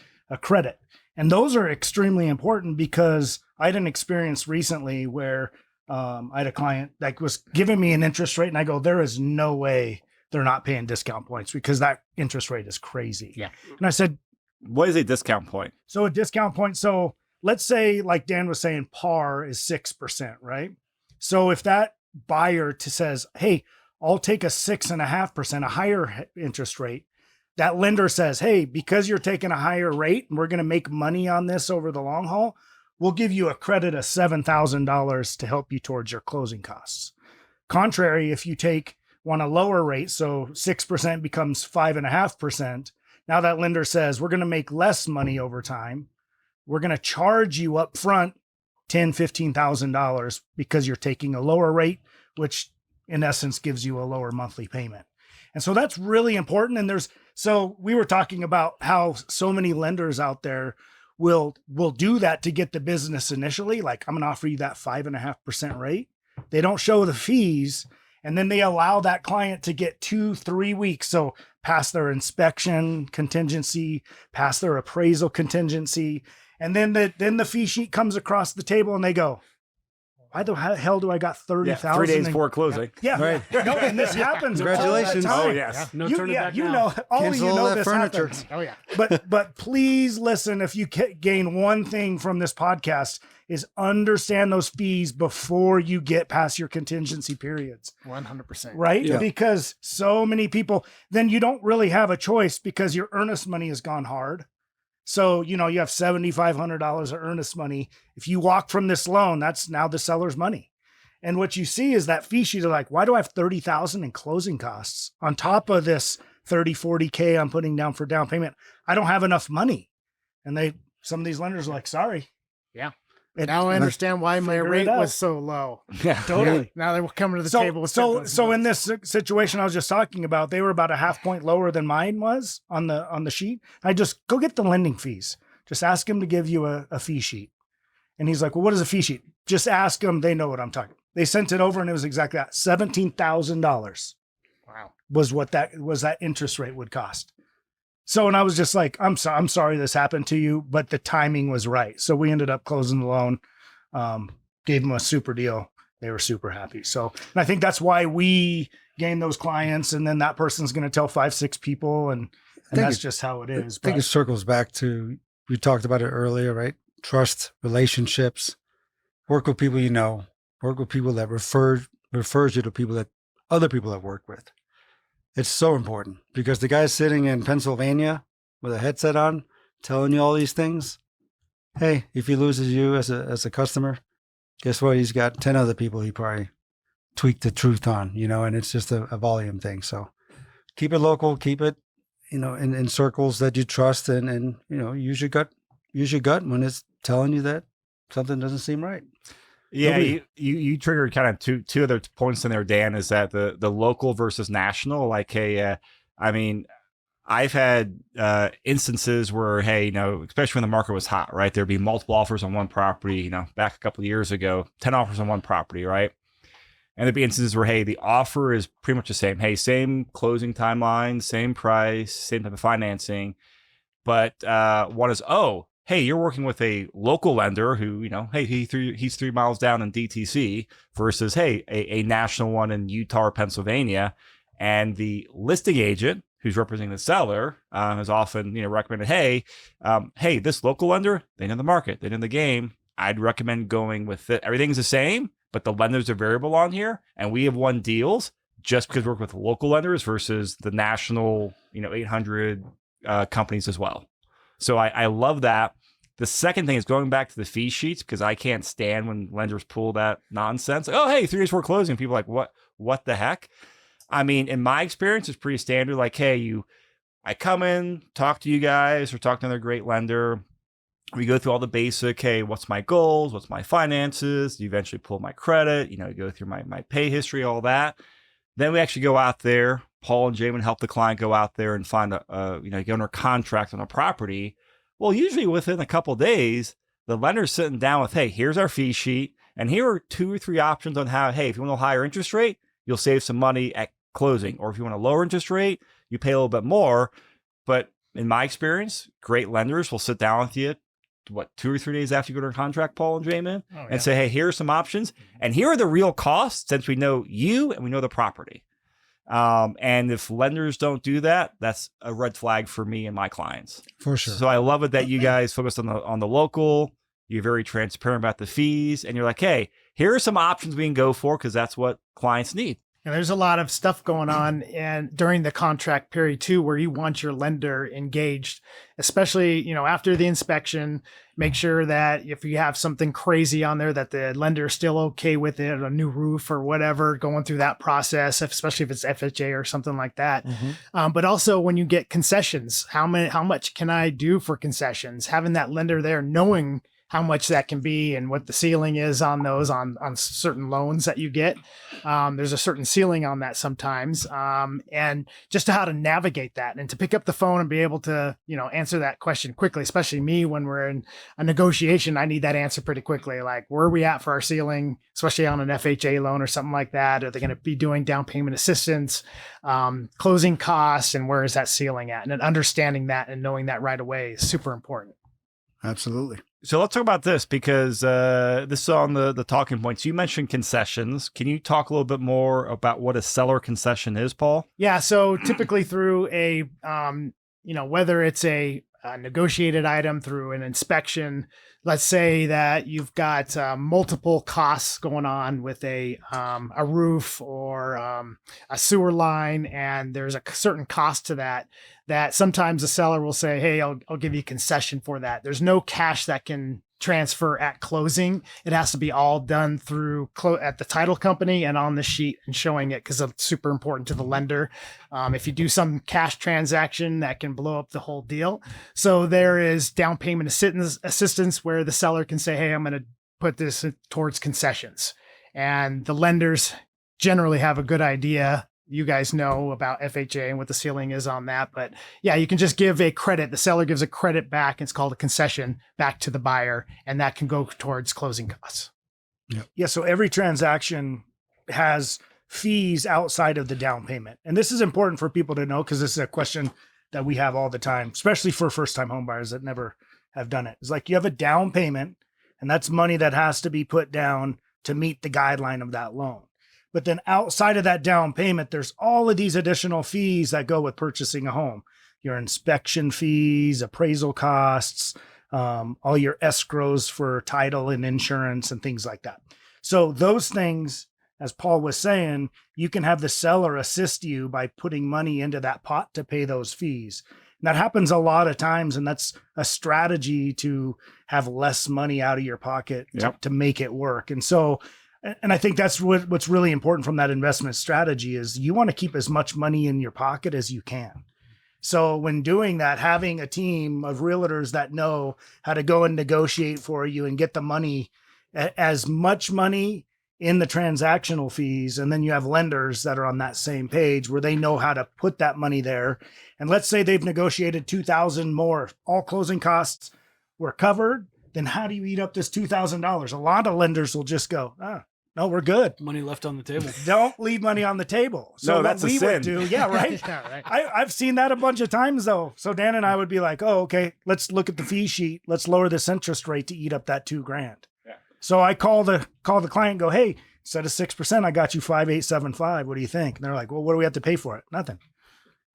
credit. And those are extremely important because I had an experience recently where I had a client that was giving me an interest rate, and I go, there is no way they're not paying discount points because that interest rate is crazy. Yeah. And I said, What is a discount point? so a discount point. So let's say, like Dan was saying, par is 6%, right? So if that buyer says, hey, I'll take a 6.5%, a higher interest rate, that lender says, hey, because you're taking a higher rate and we're going to make money on this over the long haul, we'll give you a credit of $7,000 to help you towards your closing costs. Contrary, if you want a lower rate, so 6% becomes 5.5%. Now that lender says, we're going to make less money over time. We're going to charge you up front $10,000, $15,000 because you're taking a lower rate, which in essence gives you a lower monthly payment. And so that's really important. And so we were talking about how so many lenders out there will do that to get the business initially. Like, I'm going to offer you that 5.5% rate. They don't show the fees. And then they allow that client to get 2-3 weeks. So pass their inspection contingency, pass their appraisal contingency. And then the fee sheet comes across the table and they go, why the hell do I got 30,000? 3 days before closing. Yeah. Right. No, and this happens. Congratulations. all the time. Oh, yes. No You, turning yeah, back you now. know, all Cancel you know all that this furniture. happens. Oh yeah. But please listen, if you gain one thing from this podcast is understand those fees before you get past your contingency periods, 100%. right? Yeah. Because so many people, then you don't really have a choice because your earnest money has gone hard. So, you have $7,500 of earnest money. If you walk from this loan, that's now the seller's money. And what you see is that fee sheet are like, why do I have 30,000 in closing costs on top of this 30, 40K I'm putting down for down payment? I don't have enough money. And some of these lenders are like, sorry. Yeah. It- Now I understand why my Figure it rate out. was so low. Yeah. Totally. Now they're coming to the So, table. With so in this situation I was just talking about, they were about a half point lower than mine was on the sheet. I just go get the lending fees. Just ask him to give you a fee sheet. And he's like, well, what is a fee sheet? Just ask them. They know what I'm talking about. They sent it over and it was exactly that. $17,000 Wow. was what that interest rate would cost. So, and I was just like, I'm sorry this happened to you, but the timing was right. So we ended up closing the loan, gave them a super deal. They were super happy. So, and I think that's why we gain those clients. And then that person's going to tell 5-6 people. And think that's it- just how it is. I think it circles back to, we talked about it earlier, right? Trust, relationships, work with people work with people that refers you to people that other people have worked with. It's so important because the guy sitting in Pennsylvania with a headset on telling you all these things, hey, if he loses you as a customer, guess what? He's got 10 other people he probably tweaked the truth on, and it's just a volume thing. So keep it local, keep it, in circles that you trust and use your gut when it's telling you that something doesn't seem right. Yeah, Nobody- you triggered kind of two other points in there, Dan, is that the local versus national. Like, hey, I mean, I've had instances where, hey, especially when the market was hot, right? There'd be multiple offers on one property, back a couple of years ago, 10 offers on one property, right? And there'd be instances where, hey, the offer is pretty much the same. Hey, same closing timeline, same price, same type of financing. But one is, hey, you're working with a local lender who, hey, he's 3 miles down in DTC versus, hey, a national one in Utah or Pennsylvania. And the listing agent who's representing the seller has often, recommended, hey, this local lender, they know the market, they know the game. I'd recommend going with it. Everything's the same, but the lenders are variable on here. And we have won deals just because we work with local lenders versus the national, 800 companies as well. So I love that. The second thing is going back to the fee sheets, because I can't stand when lenders pull that nonsense. Oh, hey, 3 days before closing. People are like, what the heck? I mean, in my experience, it's pretty standard. Like, hey, I come in, talk to you guys, or talk to another great lender. We go through all the basic, hey, what's my goals? What's my finances? You eventually pull my credit, go through my pay history, all that. Then we actually go out there. Paul and Jamin help the client go out there and find get under contract on a property. Well, usually within a couple of days, the lender's sitting down with, hey, here's our fee sheet. And here are 2 or 3 options on how, hey, if you want a higher interest rate, you'll save some money at closing. Or if you want a lower interest rate, you pay a little bit more. But in my experience, great lenders will sit down with you, 2 or 3 days after you go to contract, Paul and J-Man, and say, hey, here are some options. And here are the real costs, since we know you and we know the property. And if lenders don't do that, that's a red flag for me and my clients. For sure. So I love it that you guys focused on the local. You're very transparent about the fees, and you're like, hey, here are some options we can go for, because that's what clients need. And there's a lot of stuff going on and during the contract period too, where you want your lender engaged, especially, you know, after the inspection. Make sure that if you have something crazy on there, that the lender is still okay with it, a new roof or whatever, going through that process, especially if it's FHA or something like that. But also when you get concessions, how much can I do for concessions? Having that lender there, knowing how much that can be and what the ceiling is on those, on certain loans that you get. There's a certain ceiling on that sometimes. And just how to navigate that and to pick up the phone and be able to, you know, answer that question quickly, especially me when we're in a negotiation, I need that answer pretty quickly. Like, where are we at for our ceiling, especially on an FHA loan or something like that? Are they going to be doing down payment assistance, closing costs, and where is that ceiling at? And then understanding that and knowing that right away is super important. Absolutely. So let's talk about this, because this is on the talking points. You mentioned concessions. Can you talk a little bit more about what a seller concession is, Paul? Yeah. So typically through a, you know, whether it's a negotiated item through an inspection, let's say that you've got multiple costs going on with a roof or a sewer line, and there's a certain cost to that sometimes the seller will say, hey, I'll give you a concession for that. There's no cash that can transfer at closing. It has to be all done through at the title company and on the sheet and showing it, because it's super important to the lender. If you do some cash transaction, that can blow up the whole deal. So there is down payment assistance where the seller can say, hey, I'm going to put this towards concessions. And the lenders generally have a good idea. You guys know about FHA and what the ceiling is on that. But yeah, you can just give a credit. The seller gives a credit back. It's called a concession back to the buyer, and that can go towards closing costs. Yeah. So every transaction has fees outside of the down payment. And this is important for people to know, because this is a question that we have all the time, especially for first-time home buyers that never have done it. It's like you have a down payment, and that's money that has to be put down to meet the guideline of that loan. But then outside of that down payment, there's all of these additional fees that go with purchasing a home. Your inspection fees, appraisal costs, all your escrows for title and insurance and things like that. So those things, as Paul was saying, you can have the seller assist you by putting money into that pot to pay those fees. And that happens a lot of times, and that's a strategy to have less money out of your pocket to make it work. And so, and I think that's what's really important from that investment strategy is you want to keep as much money in your pocket as you can. So when doing that, having a team of realtors that know how to go and negotiate for you and get the money, as much money in the transactional fees. And then you have lenders that are on that same page where they know how to put that money there. And let's say they've negotiated $2,000 more, all closing costs were covered. Then how do you eat up this $2,000? A lot of lenders will just go, no, we're good. Money left on the table. Don't leave money on the table. So no, that's what a we sin. would do, yeah, right. I've seen that a bunch of times though. So Dan and I would be like, oh, okay, let's look at the fee sheet. Let's lower this interest rate to eat up that $2,000. Yeah. So I call the client and go, hey, instead of 6%, I got you 5,875. What do you think? And they're like, well, what do we have to pay for it? Nothing.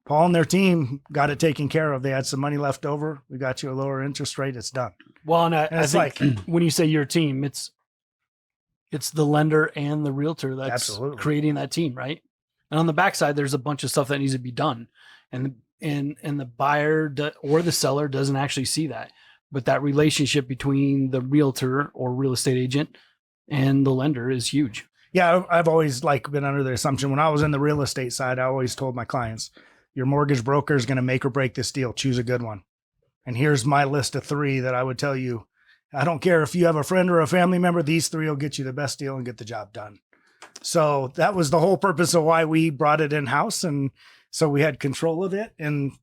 Paul and their team got it taken care of. They had some money left over. We got you a lower interest rate. It's done. Well, and I think when you say your team, it's the lender and the realtor that's creating that team, right? And on the backside, there's a bunch of stuff that needs to be done, and the buyer or the seller doesn't actually see that. But that relationship between the realtor or real estate agent and the lender is huge. Yeah, I've always been under the assumption when I was in the real estate side, I always told my clients, your mortgage broker is going to make or break this deal. Choose a good one. And here's my list of 3 that I would tell you. I don't care if you have a friend or a family member, these 3 will get you the best deal and get the job done. So that was the whole purpose of why we brought it in-house. And so we had control of it. And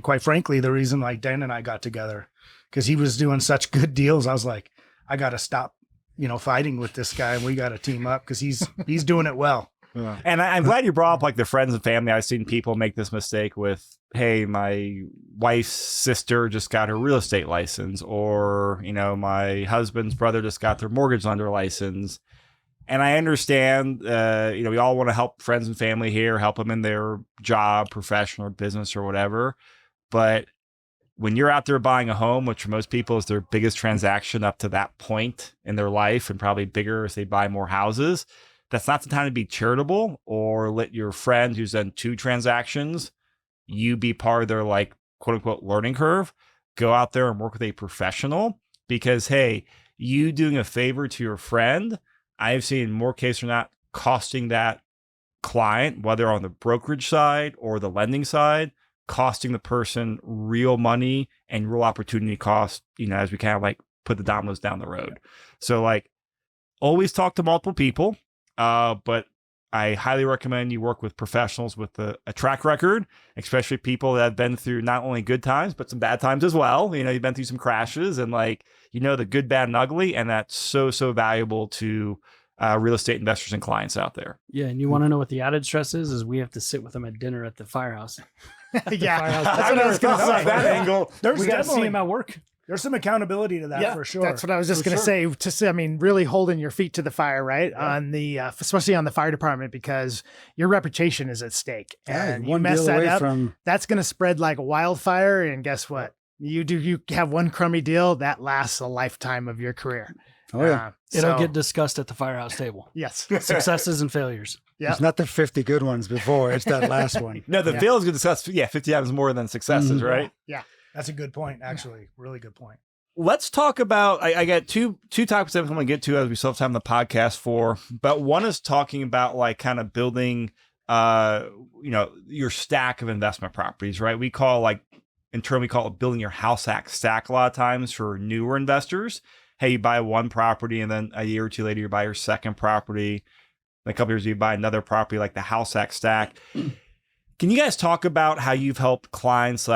quite frankly, the reason Dan and I got together, because he was doing such good deals. I was like, I got to stop, fighting with this guy, and we got to team up because he's doing it well. And I'm glad you brought up like the friends and family. I've seen people make this mistake with, hey, my wife's sister just got her real estate license, or, my husband's brother just got their mortgage lender license. And I understand, we all want to help friends and family here, help them in their job, professional or business or whatever. But when you're out there buying a home, which for most people is their biggest transaction up to that point in their life, and probably bigger if they buy more houses, that's not the time to be charitable or let your friend who's done 2 transactions, you be part of their like quote unquote learning curve. Go out there and work with a professional, because, hey, you doing a favor to your friend, I've seen more cases than not costing that client, whether on the brokerage side or the lending side, costing the person real money and real opportunity cost, as we kind of like put the dominoes down the road. So like always talk to multiple people. But I highly recommend you work with professionals with a track record, especially people that have been through not only good times, but some bad times as well. You've been through some crashes and like, the good, bad, and ugly. And that's so valuable to real estate investors and clients out there. Yeah. And you want to know what the added stress is we have to sit with them at dinner at the firehouse. Yeah. That's what I was going to say. That angle. We got to see him at work. There's some accountability to that for sure. That's what I was just going to say. Really holding your feet to the fire, right? Yeah. On the, especially on the fire department, because your reputation is at stake. And you mess that up, that's going to spread like wildfire. And guess what? You have one crummy deal that lasts a lifetime of your career. Oh yeah. It'll get discussed at the firehouse table. Yes. Successes and failures. Yeah. It's not the 50 good ones before, it's that last one. No, the fails get discussed. 50 times more than successes, right? Yeah. That's a good point, actually. Really good point. Let's talk about, I got two topics I'm going to get to as we still have time in the podcast for, but one is talking about like kind of building, your stack of investment properties, right? We call it building your house hack stack a lot of times for newer investors. Hey, you buy one property and then a year or two later you buy your second property. In a couple years you buy another property, like the house hack stack. Can you guys talk about how you've helped clients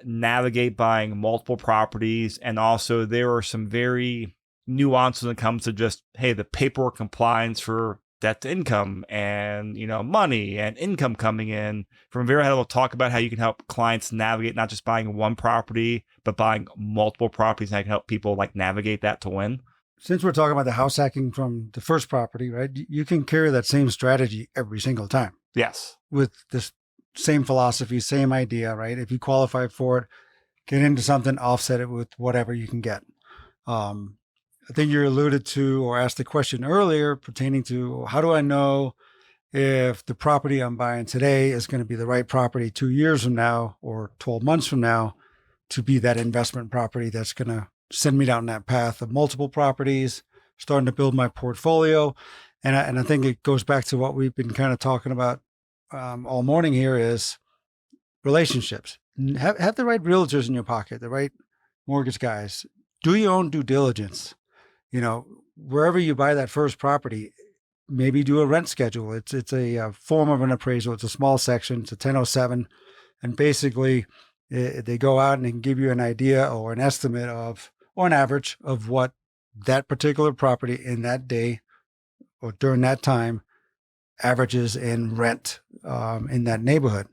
navigate buying multiple properties? And also there are some very nuances when it comes to just, hey, the paperwork compliance for debt to income and, money and income coming in. From a very high level, talk about how you can help clients navigate not just buying one property, but buying multiple properties, and how you can help people navigate that to win. Since we're talking about the house hacking from the first property, right? You can carry that same strategy every single time. Yes. With this same philosophy, same idea, right? If you qualify for it, get into something, offset it with whatever you can get. I think you alluded to or asked the question earlier pertaining to how do I know if the property I'm buying today is going to be the right property 2 years from now or 12 months from now to be that investment property that's going to send me down that path of multiple properties, starting to build my portfolio. And I think it goes back to what we've been kind of talking about all morning here is relationships. Have the right realtors in your pocket, the right mortgage guys. Do your own due diligence. Wherever you buy that first property, maybe do a rent schedule. It's a form of an appraisal. It's a small section. It's a 1007. And basically they go out and they can give you an idea or an estimate of, or an average of what that particular property in that day or during that time averages in rent in that neighborhood.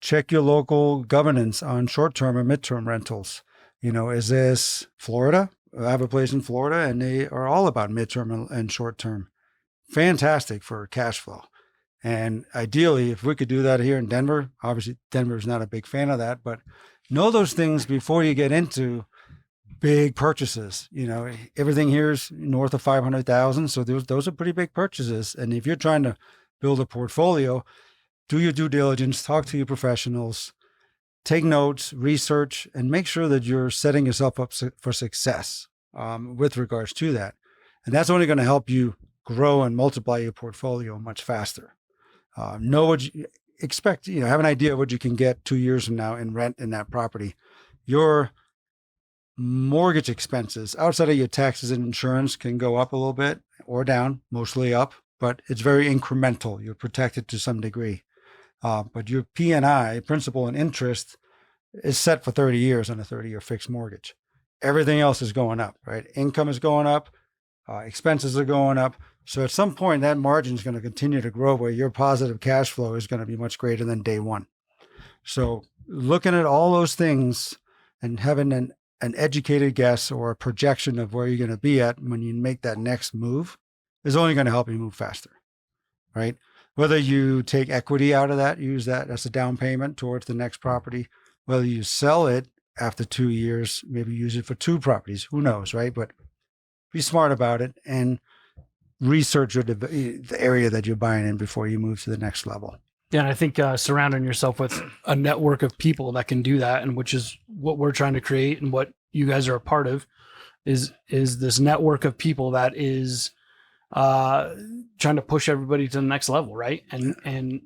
Check your local governance on short-term or midterm rentals. Is this Florida? I have a place in Florida and they are all about midterm and short-term. Fantastic for cash flow. And ideally, if we could do that here in Denver, obviously Denver is not a big fan of that, but know those things before you get into big purchases. Everything here is north of 500,000. So those are pretty big purchases. And if you're trying to build a portfolio, do your due diligence, talk to your professionals, take notes, research, and make sure that you're setting yourself up for success with regards to that. And that's only going to help you grow and multiply your portfolio much faster. Know what you expect, have an idea of what you can get 2 years from now in rent in that property. Your mortgage expenses outside of your taxes and insurance can go up a little bit or down, mostly up, but it's very incremental. You're protected to some degree. But your P&I, principal and interest, is set for 30 years on a 30-year fixed mortgage. everything else is going up, right? Income is going up, expenses are going up. So at some point, that margin is going to continue to grow where your positive cash flow is going to be much greater than day one. So looking at all those things and having an educated guess or a projection of where you're going to be at when you make that next move is only going to help you move faster, right? Whether you take equity out of that, use that as a down payment towards the next property, whether you sell it after 2 years, maybe use it for 2 properties, who knows, right? But be smart about it and research the area that you're buying in before you move to the next level. Yeah, and I think surrounding yourself with a network of people that can do that, and which is what we're trying to create and what you guys are a part of, is this network of people that is trying to push everybody to the next level, right? And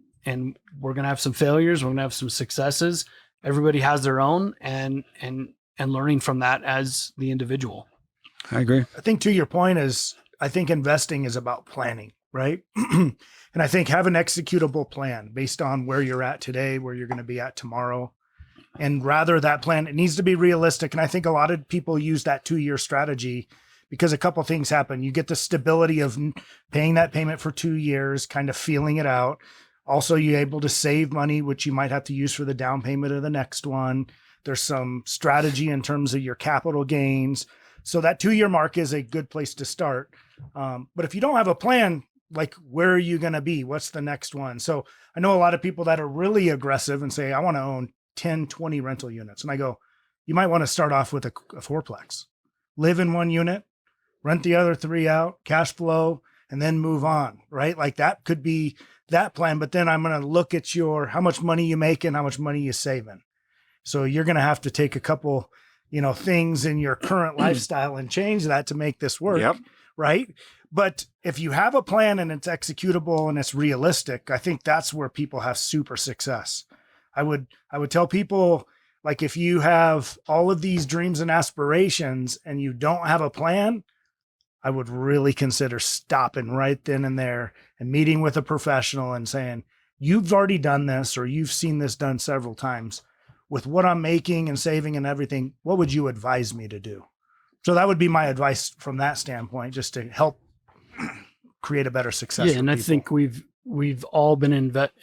we're gonna have some failures, we're gonna have some successes. Everybody has their own, and learning from that as the individual. I agree. I think to your point is, I think investing is about planning, right? And I think have an executable plan based on where you're at today, where you're going to be at tomorrow. And rather that plan, it needs to be realistic. And I think a lot of people use that 2-year strategy because a couple of things happen. You get the stability of paying that payment for 2 years, kind of feeling it out. Also, you're able to save money, which you might have to use for the down payment of the next one. There's some strategy in terms of your capital gains. So that 2-year mark is a good place to start. But if you don't have a plan, like where are you going to be? What's the next one? So I know a lot of people that are really aggressive and say, I want to own 10, 20 rental units. And I go, you might want to start off with a 4-plex, live in 1 unit, rent the other 3 out, cash flow, and then move on, right? Like that could be that plan. But then I'm going to look at how much money you make and how much money you saving. So you're going to have to take a couple, things in your current lifestyle and change that to make this work. Yep. Right. But if you have a plan and it's executable and it's realistic, I think that's where people have super success. I would tell people, like, if you have all of these dreams and aspirations and you don't have a plan, I would really consider stopping right then and there and meeting with a professional and saying, you've already done this, or you've seen this done several times. With what I'm making and saving and everything, what would you advise me to do? So that would be my advice from that standpoint, just to help create a better success. Yeah, and I think we've all been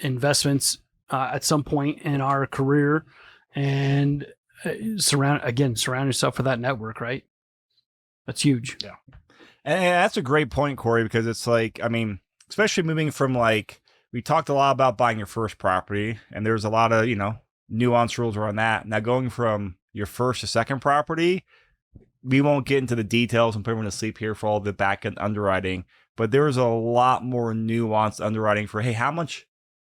investments at some point in our career, and surround yourself with that network, right? That's huge. Yeah, and that's a great point, Corey, because it's like, I mean, especially moving from, like, we talked a lot about buying your first property, and there's a lot of nuance rules around that. Now going from your first to second property, we won't get into the details and put everyone to sleep here for all the back end underwriting, but there is a lot more nuanced underwriting for, hey, how much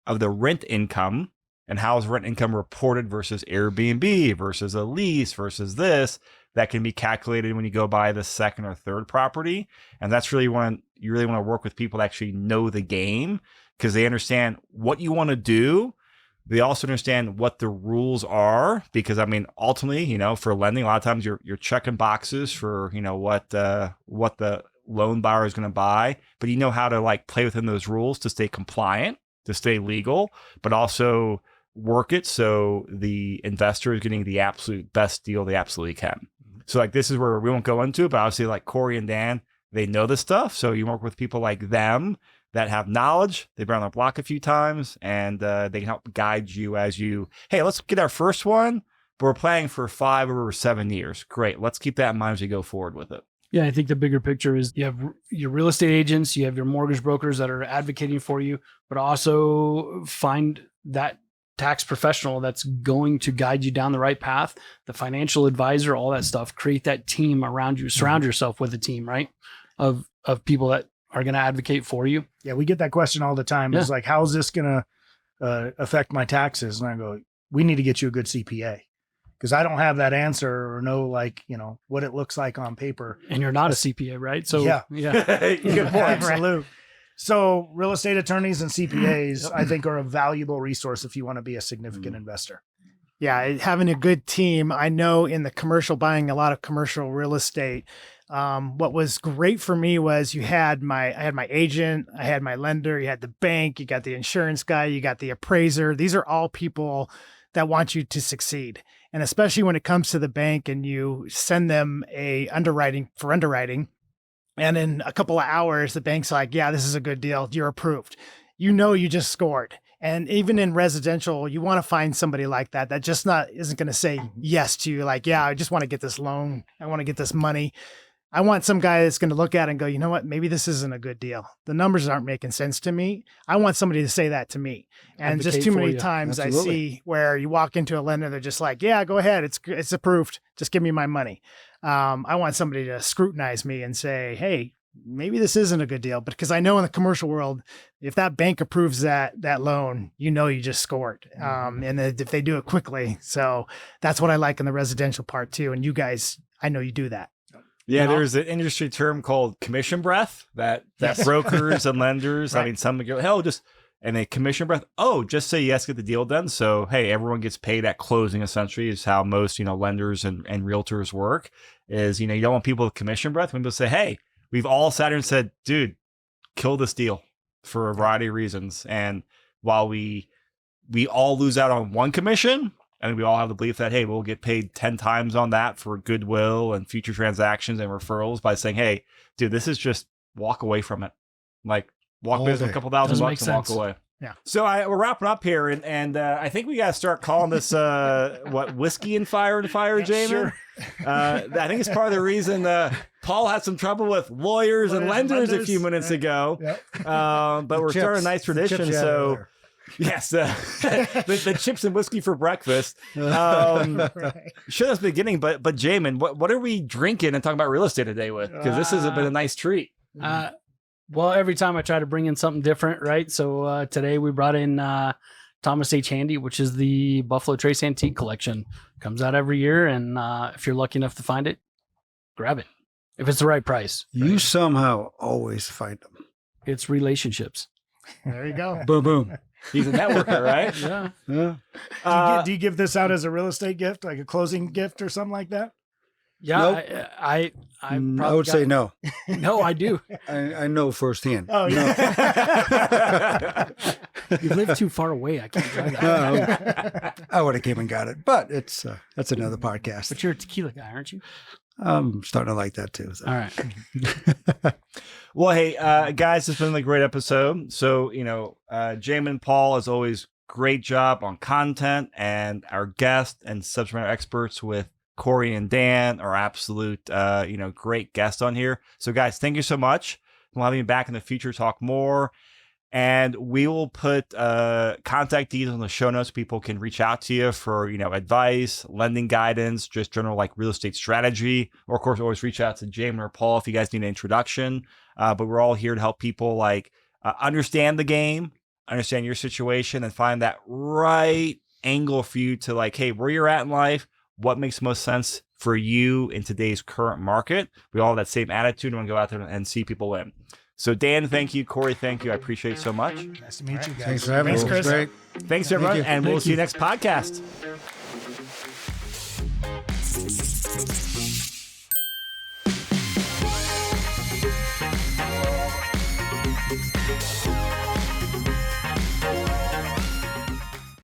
of the rent income and how is rent income reported versus Airbnb versus a lease versus this, that can be calculated when you go buy the second or third property. And that's really when you really want to work with people that actually know the game, because they understand what you want to do. They also understand what the rules are, because I mean, ultimately, for lending, a lot of times you're checking boxes for, what the loan buyer is going to buy, but you know how to, like, play within those rules to stay compliant, to stay legal, but also work it so the investor is getting the absolute best deal they absolutely can. So, like, this is where we won't go into it, but obviously, like, Corey and Dan, they know this stuff. So you work with people like them that have knowledge. They've been on the block a few times, and they can help guide you as you, hey, let's get our first one, but we're planning for 5 or 7 years. Great. Let's keep that in mind as we go forward with it. Yeah, I think the bigger picture is you have your real estate agents, you have your mortgage brokers that are advocating for you, but also find that tax professional that's going to guide you down the right path, the financial advisor, all that stuff. Create that team around you. Surround yourself with a team, right, of people that are going to advocate for you. Yeah, we get that question all the time. It's like, how's this going to affect my taxes? And I go, we need to get you a good CPA, because I don't have that answer or know, like, what it looks like on paper. And you're not a CPA, right? So yeah. Good point. Absolutely. So real estate attorneys and CPAs, I think, are a valuable resource if you want to be a significant investor. Yeah, having a good team. I know in the commercial, buying a lot of commercial real estate, what was great for me was I had my agent, I had my lender, you had the bank, you got the insurance guy, you got the appraiser. These are all people that want you to succeed. And especially when it comes to the bank and you send them a underwriting. And in a couple of hours, the bank's like, yeah, this is a good deal. You're approved. You know, you just scored. And even in residential, you want to find somebody like that just isn't going to say yes to you. Like, yeah, I just want to get this loan. I want to get this money. I want some guy that's going to look at it and go, you know what? Maybe this isn't a good deal. The numbers aren't making sense to me. I want somebody to say that to me. And Advocate just too many for you. times Absolutely. I see where you walk into a lender, they're just like, yeah, go ahead. It's approved. Just give me my money. I want somebody to scrutinize me and say, hey, maybe this isn't a good deal. But because I know in the commercial world, if that bank approves that loan, you know, you just scored. And if they do it quickly. So that's what I like in the residential part too. And you guys, I know you do that. Yeah, You know? there's an industry term called commission breath that Yes. brokers and lenders, I Right. mean, some would go, hell, and a commission breath. Oh, just say yes, get the deal done. So, hey, everyone gets paid at closing, essentially, is how most, lenders and realtors work. Is, you don't want people with commission breath. When people say, hey, we've all sat here and said, dude, kill this deal for a variety of reasons. And while we all lose out on one commission, and we all have the belief that, hey, we'll get paid 10 times on that for goodwill and future transactions and referrals by saying, hey, dude, this is just walk away from it. Like walk All away with a day. couple thousand Doesn't bucks make and walk sense. away. Yeah. So we're wrapping up here, and I think we got to start calling this whiskey and fire, Jamin. Sure. I think it's part of the reason Paul had some trouble with lawyers and lenders a few minutes ago. Yep. But we're starting a nice tradition. So yes, the chips and whiskey for breakfast. Right. Sure, that's the beginning. But Jamin, what are we drinking and talking about real estate today with? Because this has been a nice treat. Well, every time I try to bring in something different, right? So today we brought in Thomas H. Handy, which is the Buffalo Trace Antique Collection. Comes out every year, and if you're lucky enough to find it, grab it. If it's the right price. You somehow always find them. It's relationships. There you go. Boom, boom. He's a networker, right? Yeah. Yeah. Do you give this out as a real estate gift, like a closing gift or something like that? Yeah, Nope. I I probably would say no. no, I do. I know firsthand. Oh, yeah. You live too far away. I can't drive that. No. I would have came and got it, but it's that's another podcast. But you're a tequila guy, aren't you? I'm starting to like that too. So. All right. Well, hey, guys, it's been a great episode. So, Jamin and Paul, as always, great job on content, and our guest and subject matter experts with Corey and Dan are absolute, great guests on here. So, guys, thank you so much. We'll have you back in the future to talk more. And we will put contact details in the show notes. People can reach out to you for, advice, lending guidance, just general like real estate strategy. Or of course, always reach out to Jamin or Paul if you guys need an introduction. But we're all here to help people understand the game, understand your situation, and find that right angle for you to hey, where you're at in life, what makes most sense for you in today's current market. We all have that same attitude and want to go out there and see people win. So Dan, thank you. Corey, thank you. I appreciate it so much. Nice to meet you guys. Thanks for having Thanks, me. It was Chris. great. Thanks, everyone. you. And we'll Thank see you you. next podcast.